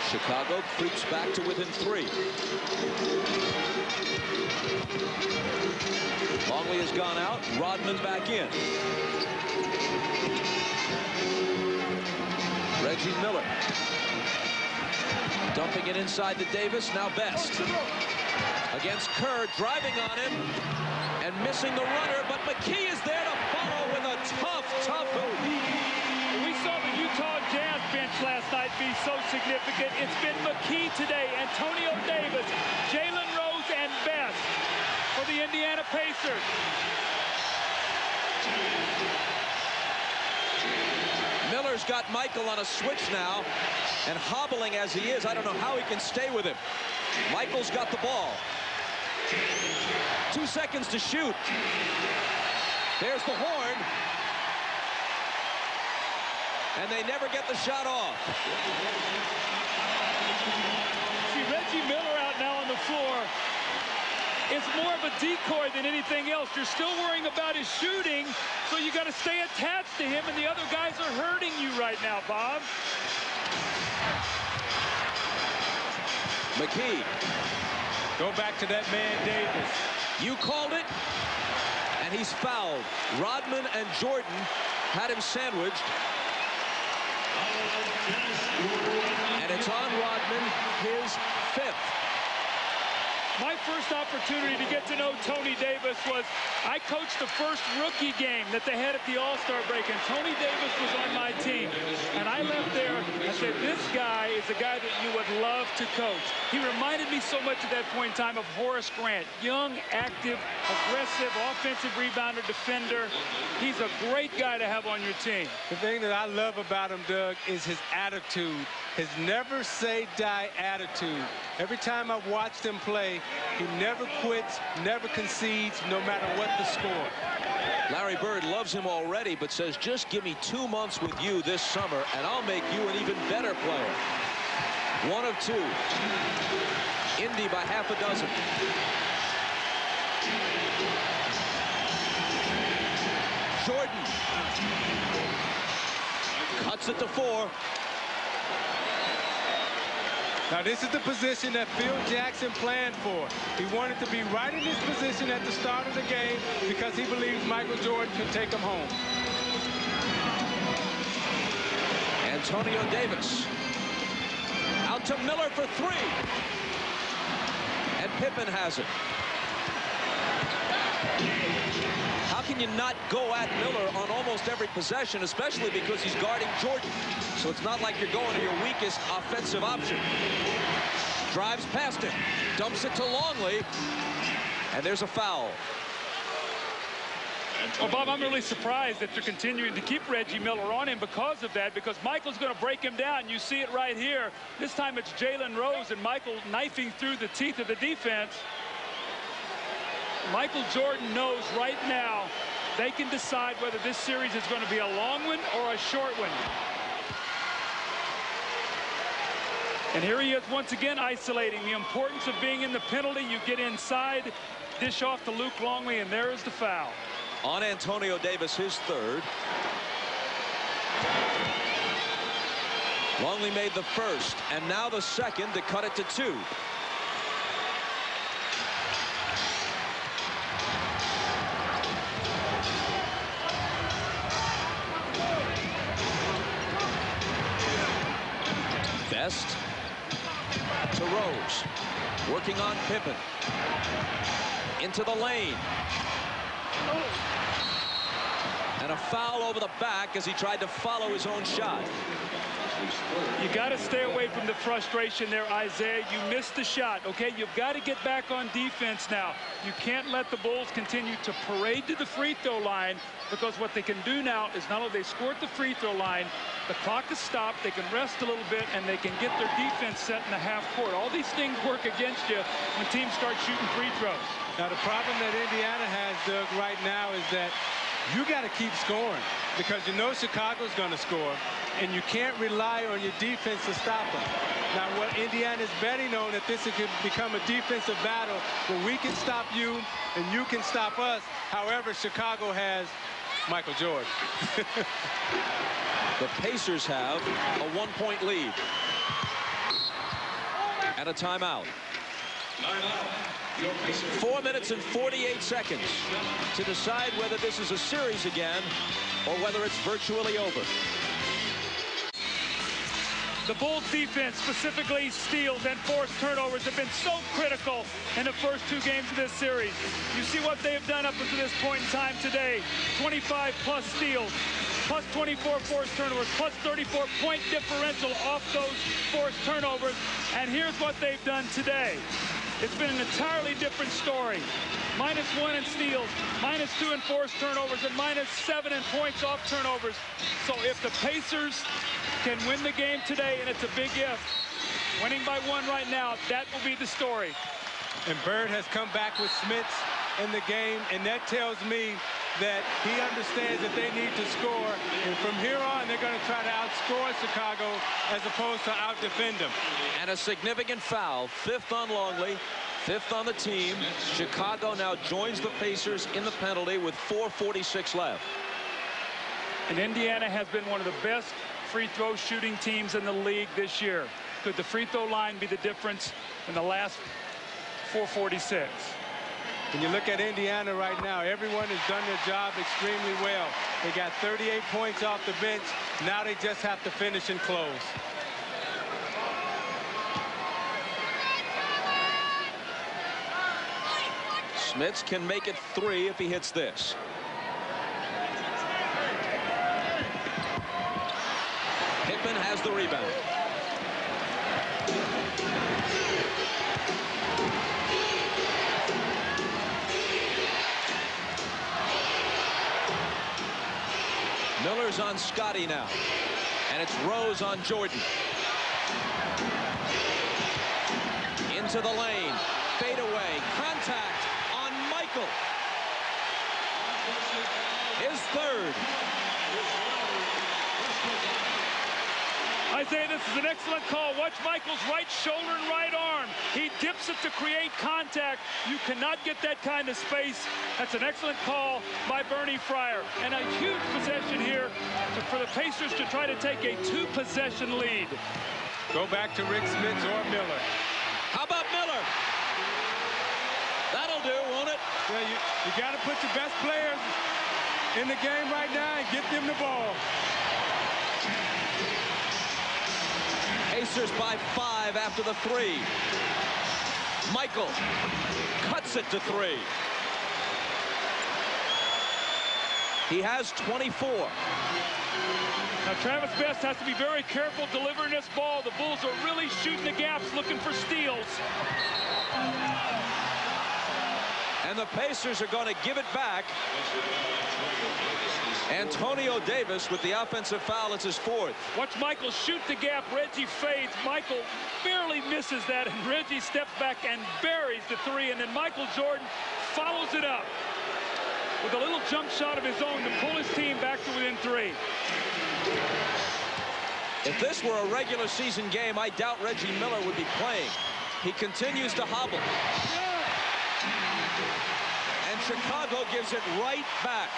Chicago creeps back to within 3. Longley has gone out. Rodman back in. Reggie Miller. Dumping it inside to Davis. Now Best. Against Kerr. Driving on him. And missing the runner. But McKee is there to follow with a tough move. We saw the Utah Jazz bench last night be so significant. It's been McKee today. Antonio Davis. Jalen Rose and Best for the Indiana Pacers. Miller's got Michael on a switch now, and hobbling as he is, I don't know how he can stay with him. Michael's got the ball. 2 seconds to shoot. There's the horn. And they never get the shot off. See Reggie Miller out now on the floor. It's more of a decoy than anything else. You're still worrying about his shooting, so you got to stay attached to him, and the other guys are hurting you right now, Bob. McKee. Go back to that man, Davis. You called it, and he's fouled. Rodman and Jordan had him sandwiched. And it's on Rodman, his 5th. My first opportunity to get to know Tony Davis was I coached the first rookie game that they had at the All-Star break, and Tony Davis was on my team. And I left there, I said, this guy is a guy that you would love to coach. He reminded me so much at that point in time of Horace Grant. Young, active, aggressive, offensive rebounder, defender. He's a great guy to have on your team. The thing that I love about him, Doug, is his attitude. His never say die attitude. Every time I've watched him play, he never quits, never concedes, no matter what the score. Larry Bird loves him already, but says, just give me 2 months with you this summer, and I'll make you an even better player. 1 of 2. Indy by half a dozen. Jordan cuts it to 4. Now, this is the position that Phil Jackson planned for. He wanted to be right in this position at the start of the game because he believes Michael Jordan can take him home. Antonio Davis out to Miller for 3. And Pippen has it. How can you not go at Miller on almost every possession, especially because he's guarding Jordan? So it's not like you're going to your weakest offensive option. Drives past him, dumps it to Longley, and there's a foul. Well, Bob, I'm really surprised that they're continuing to keep Reggie Miller on him because of that, because Michael's going to break him down. You see it right here. This time it's Jalen Rose and Michael knifing through the teeth of the defense. Michael Jordan knows right now they can decide whether this series is going to be a long one or a short one. And here he is once again isolating. The importance of being in the penalty. You get inside, dish off to Luke Longley, and there is the foul. On Antonio Davis, his 3rd. Longley made the 1st, and now the 2nd to cut it to 2. Best to Rose, working on Pippen. Into the lane. And a foul over the back as he tried to follow his own shot. You got to stay away from the frustration there, Isaiah. You missed the shot, okay? You've got to get back on defense now. You can't let the Bulls continue to parade to the free throw line, because what they can do now is not only they score at the free throw line, the clock is stopped, they can rest a little bit, and they can get their defense set in the half court. All these things work against you when teams start shooting free throws. Now, the problem that Indiana has, Doug, right now is that you got to keep scoring, because you know Chicago's going to score, and you can't rely on your defense to stop them. Now, what Indiana's betting on, that this could become a defensive battle where we can stop you and you can stop us. However, Chicago has Michael Jordan. The Pacers have a 1-point lead. And a timeout. 4 minutes and 48 seconds to decide whether this is a series again or whether it's virtually over. The Bulls defense, specifically steals and forced turnovers, have been so critical in the first 2 games of this series. You see what they have done up until this point in time today. 25 plus steals, plus 24 forced turnovers, plus 34 point differential off those forced turnovers. And here's what they've done today. It's been an entirely different story. -1 in steals, -2 in forced turnovers, and -7 in points off turnovers. So if the Pacers can win the game today, and it's a big if, winning by 1 right now, that will be the story. And Bird has come back with Smits in the game, and that tells me that he understands that they need to score. And from here on, they're going to try to outscore Chicago as opposed to out-defend them. And a significant foul, 5th on Longley, 5th on the team. Chicago now joins the Pacers in the penalty with 4:46 left. And Indiana has been one of the best free throw shooting teams in the league this year. Could the free throw line be the difference in the last 4:46? When you look at Indiana right now, everyone has done their job extremely well. They got 38 points off the bench. Now they just have to finish and close. Smits can make it 3 if he hits this. Pippen has the rebound. Miller's on Scotty now, and it's Rose on Jordan. Into the lane, fade away, contact on Michael. His third. I say this is an excellent call. Watch Michael's right shoulder and right arm. He dips it to create contact. You cannot get that kind of space. That's an excellent call by Bernie Fryer. And a huge possession here for the Pacers to try to take a 2-possession lead. Go back to Rick Smits or Miller. How about Miller? That'll do, won't it? Yeah, you got to put your best players in the game right now and get them the ball. Pacers by 5 after the 3. Michael cuts it to 3. He has 24. Now Travis Best has to be very careful delivering this ball. The Bulls are really shooting the gaps, looking for steals. And the Pacers are going to give it back. Antonio Davis with the offensive foul. It's his 4th. Watch Michael shoot the gap. Reggie fades. Michael barely misses that, and Reggie steps back and buries the 3. And then Michael Jordan follows it up with a little jump shot of his own to pull his team back to within 3. If this were a regular season game, I doubt Reggie Miller would be playing. He continues to hobble. And Chicago gives it right back.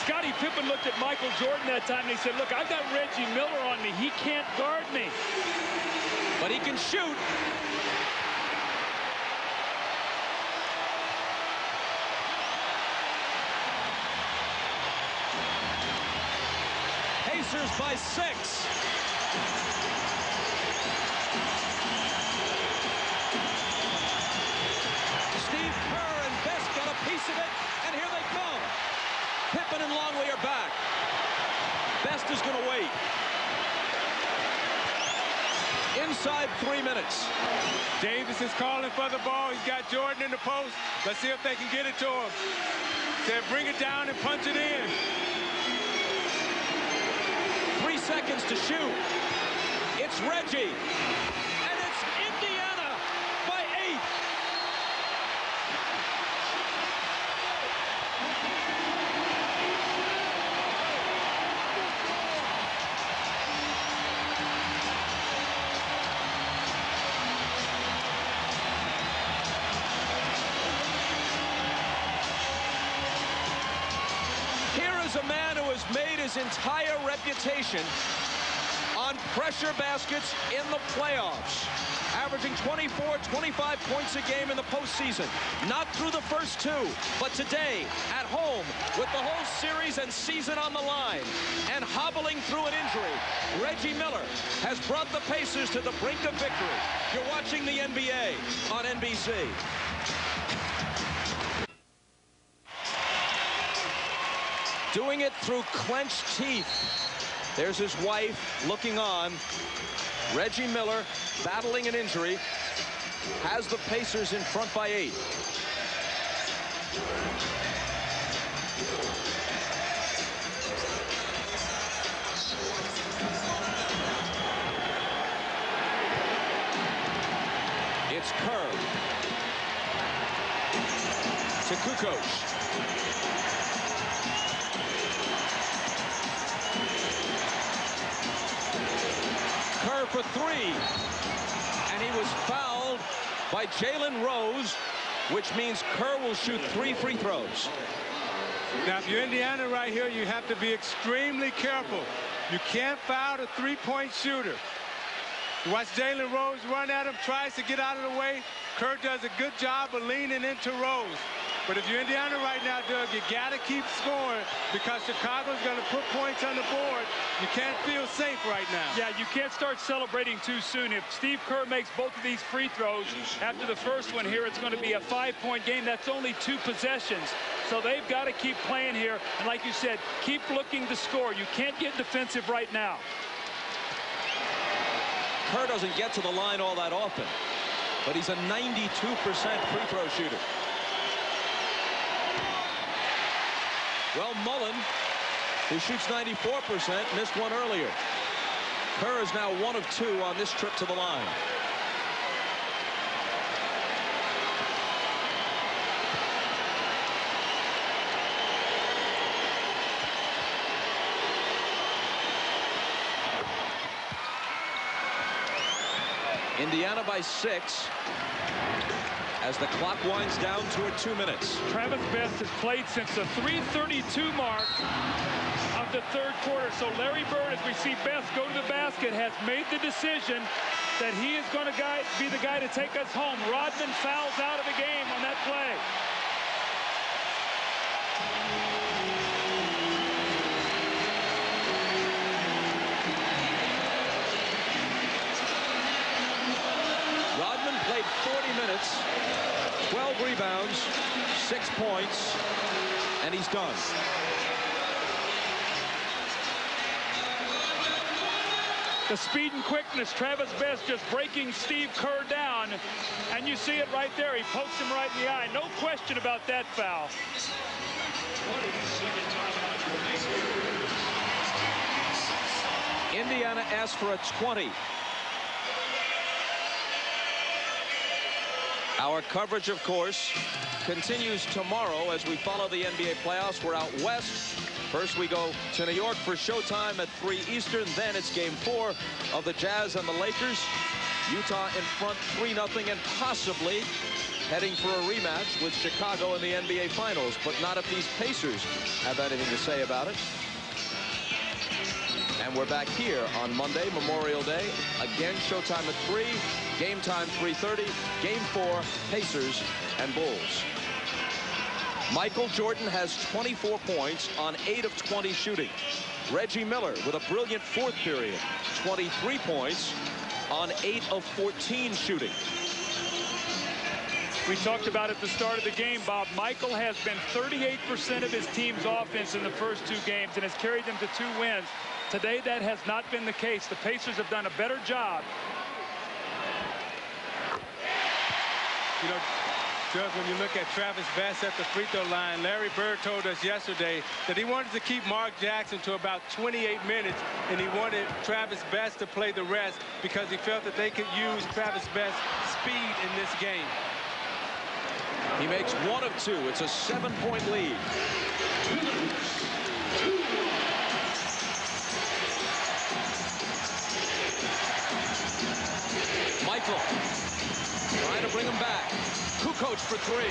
Scottie Pippen looked at Michael Jordan that time and he said, look, I've got Reggie Miller on me. He can't guard me. But he can shoot. Pacers by 6. Steve Kerr and Best got a piece of it, and here they come. Pippen and Longley are back. Best is going to wait. Inside 3 minutes. Davis is calling for the ball. He's got Jordan in the post. Let's see if they can get it to him. Said bring it down and punch it in. 3 seconds to shoot. It's Reggie. And it's Indiana by 8. A man who has made his entire reputation on pressure baskets in the playoffs, averaging 24, 25 points a game in the postseason. Not through the first 2, but today at home with the whole series and season on the line and hobbling through an injury, Reggie Miller has brought the Pacers to the brink of victory. You're watching the NBA on NBC. Doing it through clenched teeth. There's his wife looking on. Reggie Miller battling an injury. Has the Pacers in front by 8. It's Kerr. To Kukoc. Kerr for 3, and he was fouled by Jalen Rose, which means Kerr will shoot 3 free throws. Now, if you're Indiana right here, you have to be extremely careful. You can't foul a 3-point shooter. You watch Jalen Rose run at him, tries to get out of the way. Kerr does a good job of leaning into Rose. But if you're Indiana right now, Doug, you got to keep scoring because Chicago's going to put points on the board. You can't feel safe right now. Yeah, you can't start celebrating too soon. If Steve Kerr makes both of these free throws after the first one here, it's going to be a 5-point game. That's only 2 possessions. So they've got to keep playing here. And like you said, keep looking to score. You can't get defensive right now. Kerr doesn't get to the line all that often, but he's a 92% free throw shooter. Well, Mullen, who shoots 94%, missed one earlier. Kerr is now 1 of 2 on this trip to the line. Indiana by 6 as the clock winds down toward 2 minutes. Travis Best has played since the 3:32 mark of the third quarter. So Larry Bird, as we see Best go to the basket, has made the decision that he is going to be the guy to take us home. Rodman fouls out of the game on that play. Rodman played 40 minutes, 12 rebounds, 6 points, and he's done. The speed and quickness, Travis Best just breaking Steve Kerr down, and you see it right there. He pokes him right in the eye. No question about that foul. Indiana asked for a 20. Our coverage, of course, continues tomorrow as we follow the NBA playoffs. We're out west. First, we go to New York for showtime at 3 Eastern. Then it's Game 4 of the Jazz and the Lakers. Utah in front 3-0 and possibly heading for a rematch with Chicago in the NBA Finals. But not if these Pacers have anything to say about it. And we're back here on Monday, Memorial Day. Again, showtime at 3. Game time 3:30. Game 4, Pacers and Bulls. Michael Jordan has 24 points on 8 of 20 shooting. Reggie Miller with a brilliant 4th period. 23 points on 8 of 14 shooting. We talked about at the start of the game, Bob. Michael has been 38% of his team's offense in the first 2 games and has carried them to 2 wins. Today, that has not been the case. The Pacers have done a better job. You know, Doug, when you look at Travis Best at the free throw line, Larry Bird told us yesterday that he wanted to keep Mark Jackson to about 28 minutes, and he wanted Travis Best to play the rest because he felt that they could use Travis Best's speed in this game. He makes 1 of 2. It's a 7-point lead. Michael trying to bring him back. Kukoc for 3.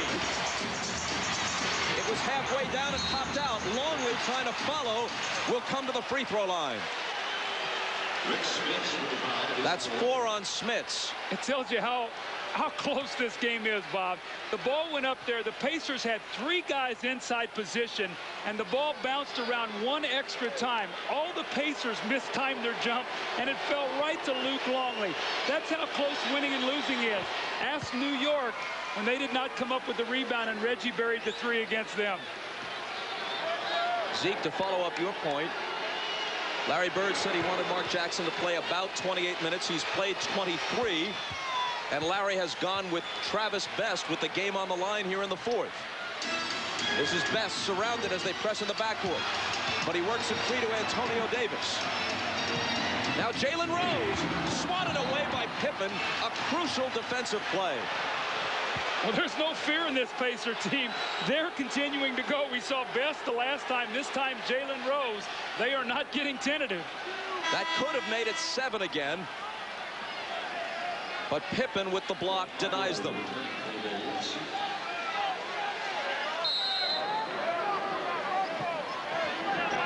It was halfway down and popped out. Longley trying to follow. Will come to the free throw line. That's 4 on Smits. It tells you how close this game is, Bob. The ball went up there. The Pacers had 3 guys inside position, and the ball bounced around 1 extra time. All the Pacers mistimed their jump, and it fell right to Luke Longley. That's how close winning and losing is. Ask New York when they did not come up with the rebound, and Reggie buried the 3 against them. Zeke, to follow up your point, Larry Bird said he wanted Mark Jackson to play about 28 minutes. He's played 23. And Larry has gone with Travis Best with the game on the line here in the 4th. This is Best surrounded as they press in the backcourt. But he works it free to Antonio Davis. Now Jalen Rose swatted away by Pippen. A crucial defensive play. Well, there's no fear in this Pacer team. They're continuing to go. We saw Best the last time. This time Jalen Rose. They are not getting tentative. That could have made it 7 again. But Pippen with the block denies them.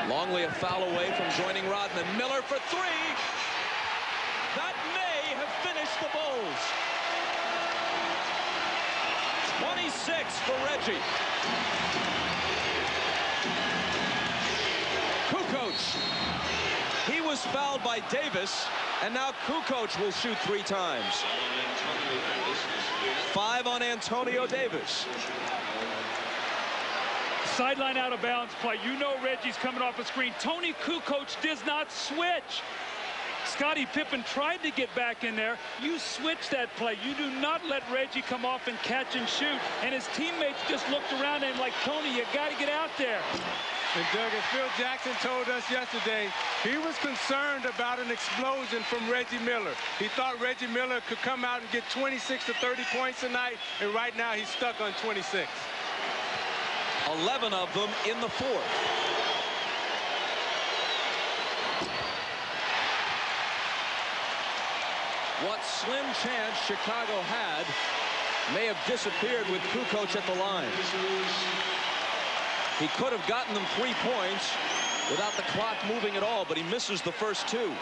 Longley a foul away from joining Rodman. Miller for 3. That may have finished the Bulls. 26 for Reggie. Kukoc. He was fouled by Davis, and now Kukoc will shoot 3 times. 5 on Antonio Davis. Sideline out of bounds play. You know Reggie's coming off a screen. Tony Kukoc does not switch. Scottie Pippen tried to get back in there. You switch that play. You do not let Reggie come off and catch and shoot. And his teammates just looked around at him like, Tony, you got to get out there. And Doug, as Phil Jackson told us yesterday, he was concerned about an explosion from Reggie Miller. He thought Reggie Miller could come out and get 26 to 30 points tonight, and right now he's stuck on 26. 11 of them in the 4th. What slim chance Chicago had may have disappeared with Kukoc at the line. He could have gotten them 3 points without the clock moving at all, but he misses the first 2.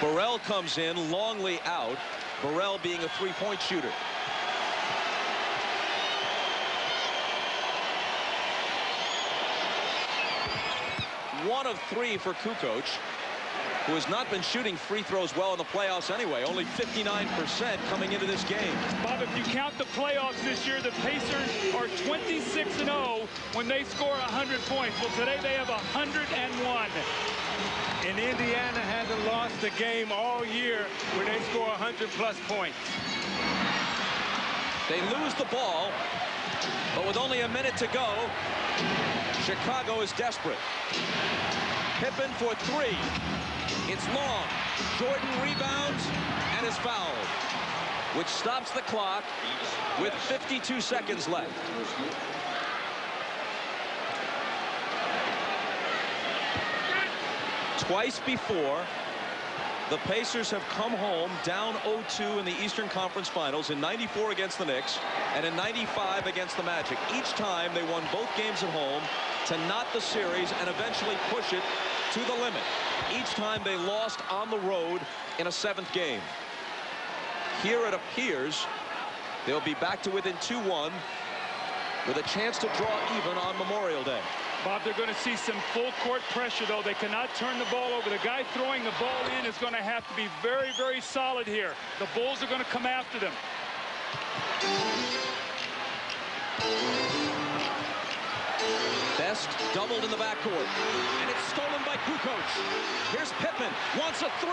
Burrell comes in, Longley out. Burrell being a 3-point shooter. One of 3 for Kukoc, who has not been shooting free throws well in the playoffs anyway. Only 59% coming into this game. Bob, if you count the playoffs this year, the Pacers are 26-0 when they score 100 points. Well, today they have 101. And Indiana hasn't lost a game all year where they score 100+ points. They lose the ball, but with only a minute to go, Chicago is desperate. Pippen for 3. It's long. Jordan rebounds and is fouled, which stops the clock with 52 seconds left. Twice before, the Pacers have come home down 0-2 in the Eastern Conference Finals, in 94 against the Knicks and in 95 against the Magic. Each time they won both games at home to knot the series and eventually push it to the limit. Each time they lost on the road in a 7th game. Here it appears they'll be back to within 2-1 with a chance to draw even on Memorial Day. Bob, they're going to see some full court pressure, though. They cannot turn the ball over. The guy throwing the ball in is going to have to be very, very solid here. The Bulls are going to come after them. Best doubled in the backcourt, and it's stolen by Kukoc. Here's Pippen, wants a 3,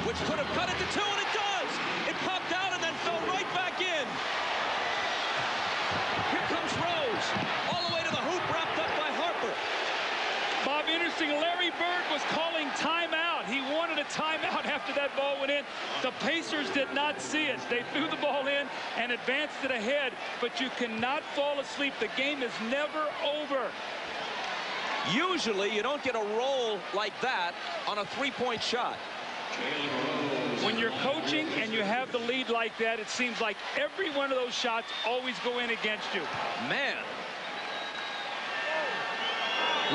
which could have cut it to 2, and it does. It popped out and then fell right back in. Here comes Rose, all the way to the hoop, wrapped up by Harper. Bob, interesting, Larry Bird was calling timeout. He wanted a timeout after that ball went in. The Pacers did not see it. They threw the ball in and advanced it ahead, but you cannot fall asleep. The game is never over. Usually you don't get a roll like that on a 3-point shot. When you're coaching and you have the lead like that, it seems like every one of those shots always go in against you. Man.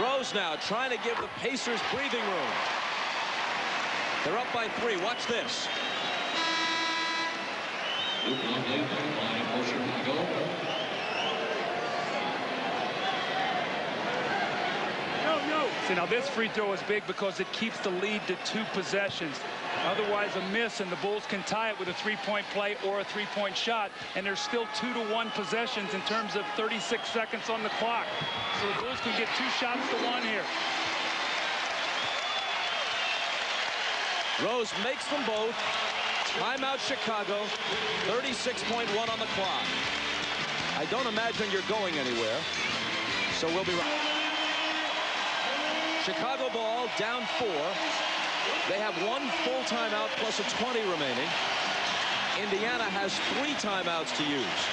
Rose now trying to give the Pacers breathing room. They're up by 3. Watch this. See, now this free throw is big because it keeps the lead to 2 possessions. Otherwise, a miss, and the Bulls can tie it with a 3-point play or a 3-point shot, and there's still 2-to-1 possessions in terms of 36 seconds on the clock. So the Bulls can get 2 shots to 1 here. Rose makes them both. Timeout Chicago. 36.1 on the clock. I don't imagine you're going anywhere, so we'll be right. Chicago ball down 4. They have 1 full timeout plus a 20 remaining. Indiana has 3 timeouts to use.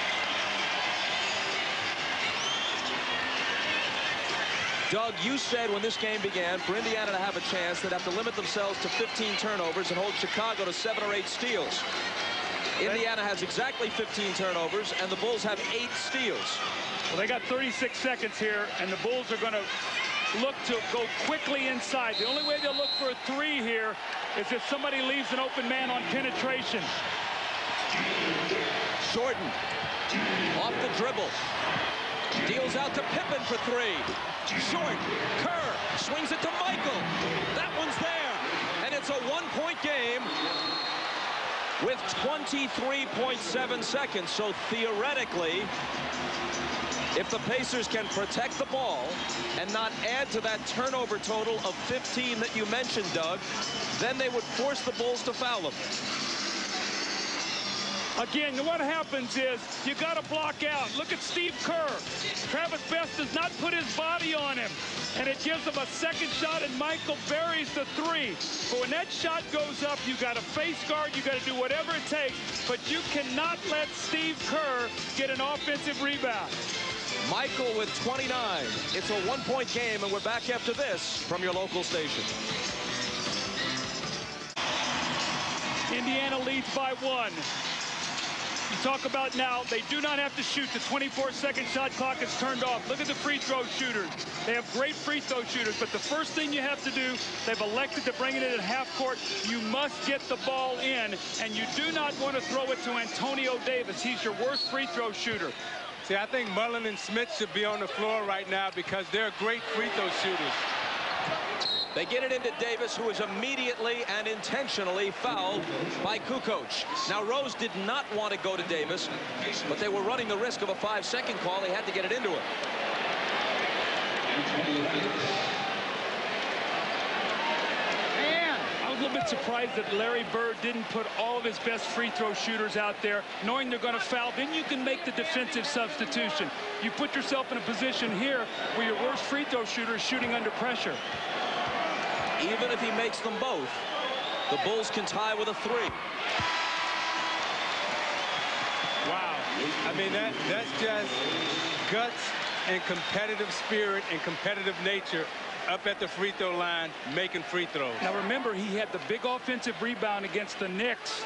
Doug, you said when this game began, for Indiana to have a chance, they'd have to limit themselves to 15 turnovers and hold Chicago to 7 or 8 steals. Indiana has exactly 15 turnovers, and the Bulls have 8 steals. Well, they got 36 seconds here, and the Bulls are going to look to go quickly inside. The only way they'll look for a three here is if somebody leaves an open man on penetration. Jordan off the dribble. Deals out to Pippen for three. Short. Kerr swings it to Michael. That one's there. And it's a one-point game with 23.7 seconds. So theoretically, if the Pacers can protect the ball and not add to that turnover total of 15 that you mentioned, Doug, then they would force the Bulls to foul them. Again, what happens is you got to block out. Look at Steve Kerr. Travis Best does not put his body on him, and it gives him a second shot, and Michael buries the three. But when that shot goes up, you got to face guard. You got to do whatever it takes, but you cannot let Steve Kerr get an offensive rebound. Michael with 29. It's a one-point game, and we're back after this from your local station. Indiana leads by 1. You talk about now, they do not have to shoot. The 24-second shot clock is turned off. Look at the free throw shooters. They have great free throw shooters, but the first thing you have to do, they've elected to bring it in at half court. You must get the ball in, and you do not want to throw it to Antonio Davis. He's your worst free throw shooter. See, I think Mullen and Smith should be on the floor right now because they're great free throw shooters. They get it into Davis, who is immediately and intentionally fouled by Kukoc. Now, Rose did not want to go to Davis, but they were running the risk of a 5-second call. He had to get it into him. I was a little bit surprised that Larry Bird didn't put all of his best free throw shooters out there, knowing they're going to foul. Then you can make the defensive substitution. You put yourself in a position here where your worst free throw shooter is shooting under pressure. Even if he makes them both, the Bulls can tie with a 3. Wow. I mean, that's just guts and competitive spirit and competitive nature up at the free throw line making free throws. Now remember, he had the big offensive rebound against the Knicks.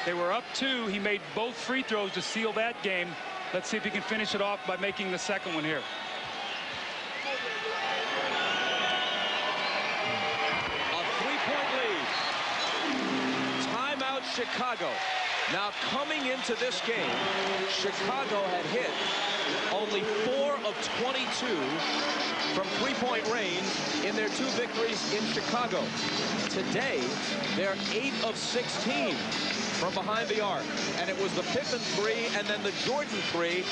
They were up 2. He made both free throws to seal that game. Let's see if he can finish it off by making the second one here. Chicago. Now, coming into this game, Chicago had hit only 4 of 22 from three-point range in their 2 victories in Chicago. Today, they're 8 of 16 from behind the arc. And it was the Pippen 3 and then the Jordan 3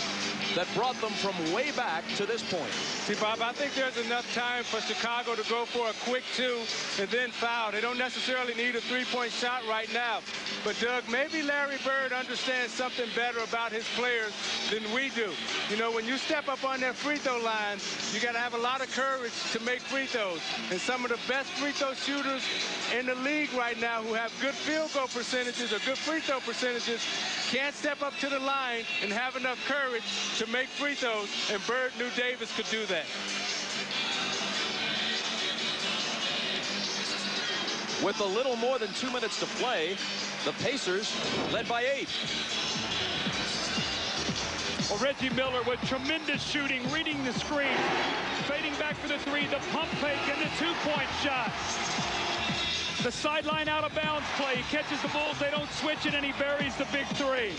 that brought them from way back to this point. See, Bob, I think there's enough time for Chicago to go for a quick 2 and then foul. They don't necessarily need a three-point shot right now. But, Doug, maybe Larry Bird understands something better about his players than we do. You know, when you step up on that free throw line, you got to have a lot of courage to make free throws. And some of the best free throw shooters in the league right now who have good field goal percentages or good free throw percentages can't step up to the line and have enough courage to make free throws, and Bird knew Davis could do that. With a little more than 2 minutes to play, the Pacers led by 8. Well, Reggie Miller with tremendous shooting, reading the screen, fading back for the 3, the pump fake, and the 2-point shot. The sideline out of bounds play. He catches the Bulls, they don't switch it, and he buries the big 3.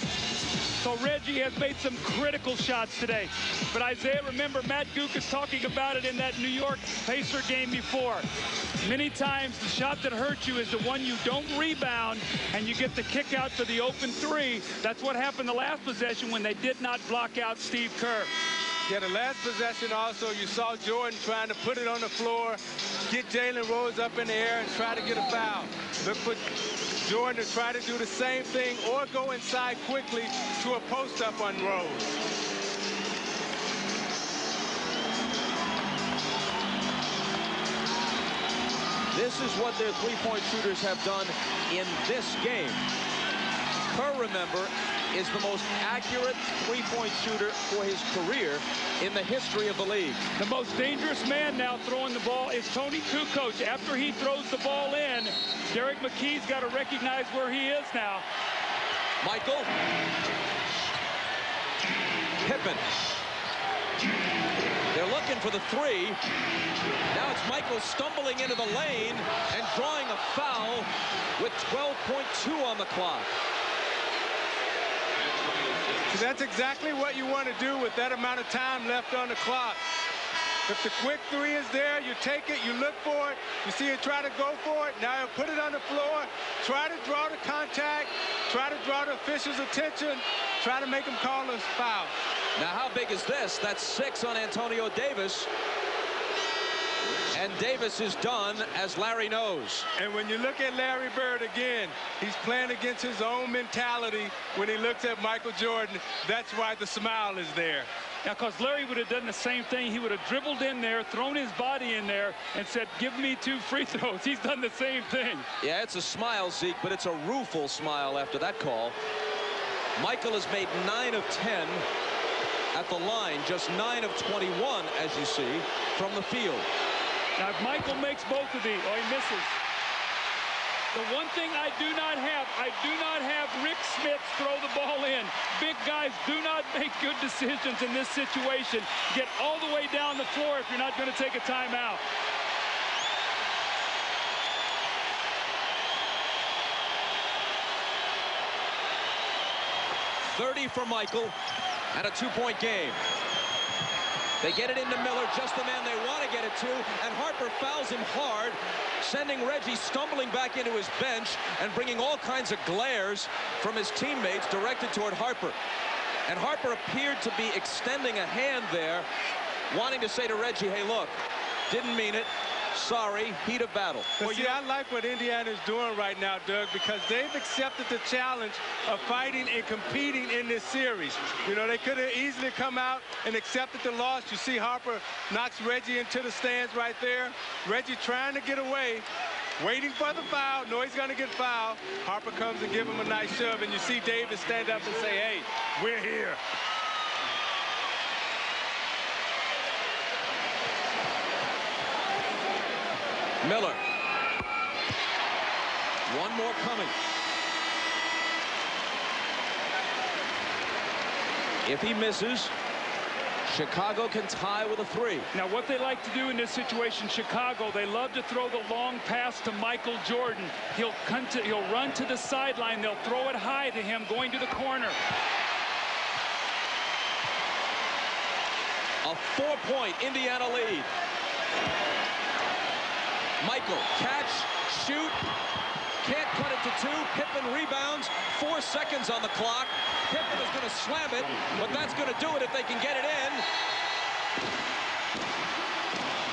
So Reggie has made some critical shots today. But Isaiah, remember, Matt Gook is talking about it in that New York Pacer game before. Many times the shot that hurts you is the one you don't rebound and you get the kick out for the open 3. That's what happened the last possession when they did not block out Steve Kerr. Yeah, the last possession also, you saw Jordan trying to put it on the floor, get Jalen Rose up in the air and try to get a foul. Look for Jordan to try to do the same thing or go inside quickly to a post-up on Rose. This is what their three-point shooters have done in this game. Kerr, remember, is the most accurate three-point shooter for his career in the history of the league. The most dangerous man now throwing the ball is Tony Kukoc. After he throws the ball in, Derek McKee's got to recognize where he is now. Michael. Pippen. They're looking for the 3. Now Michael stumbling into the lane and drawing a foul with 12.2 on the clock. So that's exactly what you want to do with that amount of time left on the clock. If the quick three is there, you take it, you look for it, you see it, try to go for it, now you put it on the floor, try to draw the contact, try to draw the official's attention, try to make them call a foul. Now, how big is this? That's 6 on Antonio Davis. And Davis is done, as Larry knows. And when you look at Larry Bird again, he's playing against his own mentality when he looks at Michael Jordan. That's why the smile is there. Now, because Larry would have done the same thing. He would have dribbled in there, thrown his body in there, and said, give me 2 free throws. He's done the same thing. Yeah, it's a smile, Zeke, but it's a rueful smile after that call. Michael has made 9 of 10 at the line, just 9 of 21, as you see, from the field. Now, if Michael makes both of these, oh, he misses. The one thing I do not have Rick Smith throw the ball in. Big guys do not make good decisions in this situation. Get all the way down the floor if you're not going to take a timeout. .30 for Michael and a 2-point game. They get it into Miller, just the man they want to get it to, and Harper fouls him hard, sending Reggie stumbling back into his bench and bringing all kinds of glares from his teammates directed toward Harper. And Harper appeared to be extending a hand there, wanting to say to Reggie, hey, look, didn't mean it. Sorry, heat of battle. Well, see, I like what Indiana is doing right now, Doug, because they've accepted the challenge of fighting and competing in this series. You know, they could have easily come out and accepted the loss. You see Harper knocks Reggie into the stands right there. Reggie trying to get away, waiting for the foul. No, he's going to get fouled. Harper comes and give him a nice shove, and you see Davis stand up and say, hey, we're here. Miller. One more coming. If he misses, Chicago can tie with a 3. Now, what they like to do in this situation, Chicago, they love to throw the long pass to Michael Jordan. He'll run to the sideline. They'll throw it high to him going to the corner. A 4-point Indiana lead. Michael, catch, shoot, can't cut it to 2. Pippen rebounds, 4 seconds on the clock. Pippen is going to slam it, but that's going to do it if they can get it in.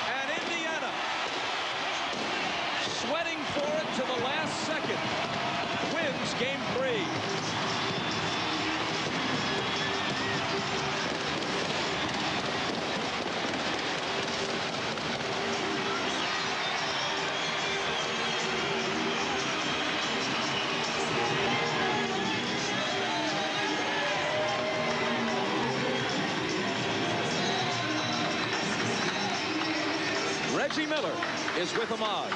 And Indiana, sweating for it to the last second, wins game 3. Reggie Miller is with Ahmad.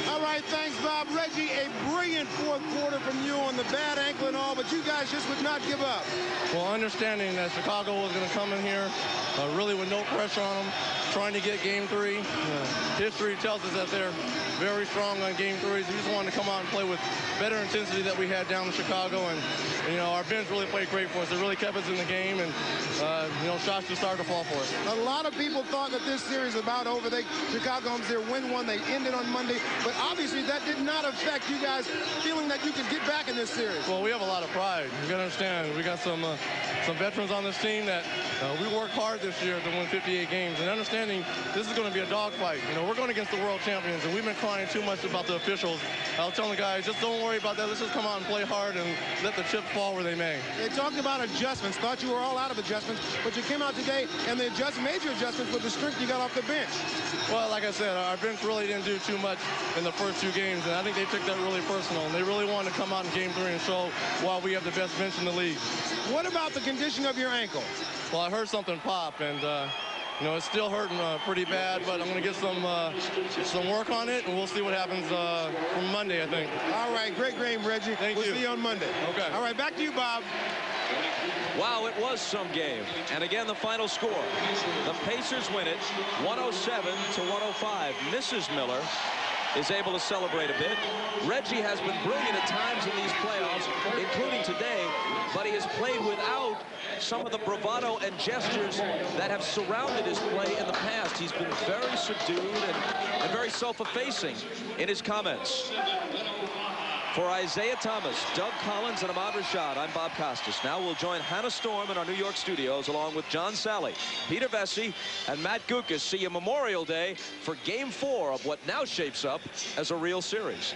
All right, thanks, Bob. Reggie, a brilliant 4th quarter from you on the bad ankle and all, but you guys just would not give up. Well, understanding that Chicago was going to come in here really with no pressure on them, trying to get game 3. History tells us that they're very strong on game 3s. We just wanted to come out and play with better intensity that we had down in Chicago. And you know, our bench really played great for us. They really kept us in the game, and you know, shots just started to fall for us. A lot of people thought that this series was about over. Chicago comes there, win 1. They ended on Monday, but obviously that did not affect you guys feeling that you could get back in this series. Well, we have a lot of pride. You got to understand, we got some veterans on this team that we worked hard this year to win 58 games, and understanding this is going to be a dogfight. You know, we're going against the world champions, and we've been crying too much about the officials. I was telling the guys, just don't worry about that. Let's just come out and play hard and let the chips fall where they may. They talked about adjustments, thought you were all out of adjustments, but you came out today and they made your adjustments with the strength you got off the bench. Well, like I said, our bench really didn't do too much in the first 2 games, and I think they took that really personal, and they really wanted to come out in game 3 and show why we have the best bench in the league. What about the condition of your ankle? Well, I heard something pop, and you know, it's still hurting pretty bad, but I'm going to get some work on it, and we'll see what happens from Monday, I think. All right, great game, Reggie. Thank you. We'll see you on Monday. Okay. All right, back to you, Bob. Wow, it was some game. And again, the final score. The Pacers win it 107 to 105. Mrs. Miller is able to celebrate a bit. Reggie has been brilliant at times in these playoffs, including today, but he has played without some of the bravado and gestures that have surrounded his play in the past. He's been very subdued and very self-effacing in his comments. For Isaiah Thomas, Doug Collins, and Ahmad Rashad, I'm Bob Costas. Now we'll join Hannah Storm in our New York studios, along with John Sally, Peter Vesey, and Matt Gukas. See you Memorial Day for Game 4 of what now shapes up as a real series.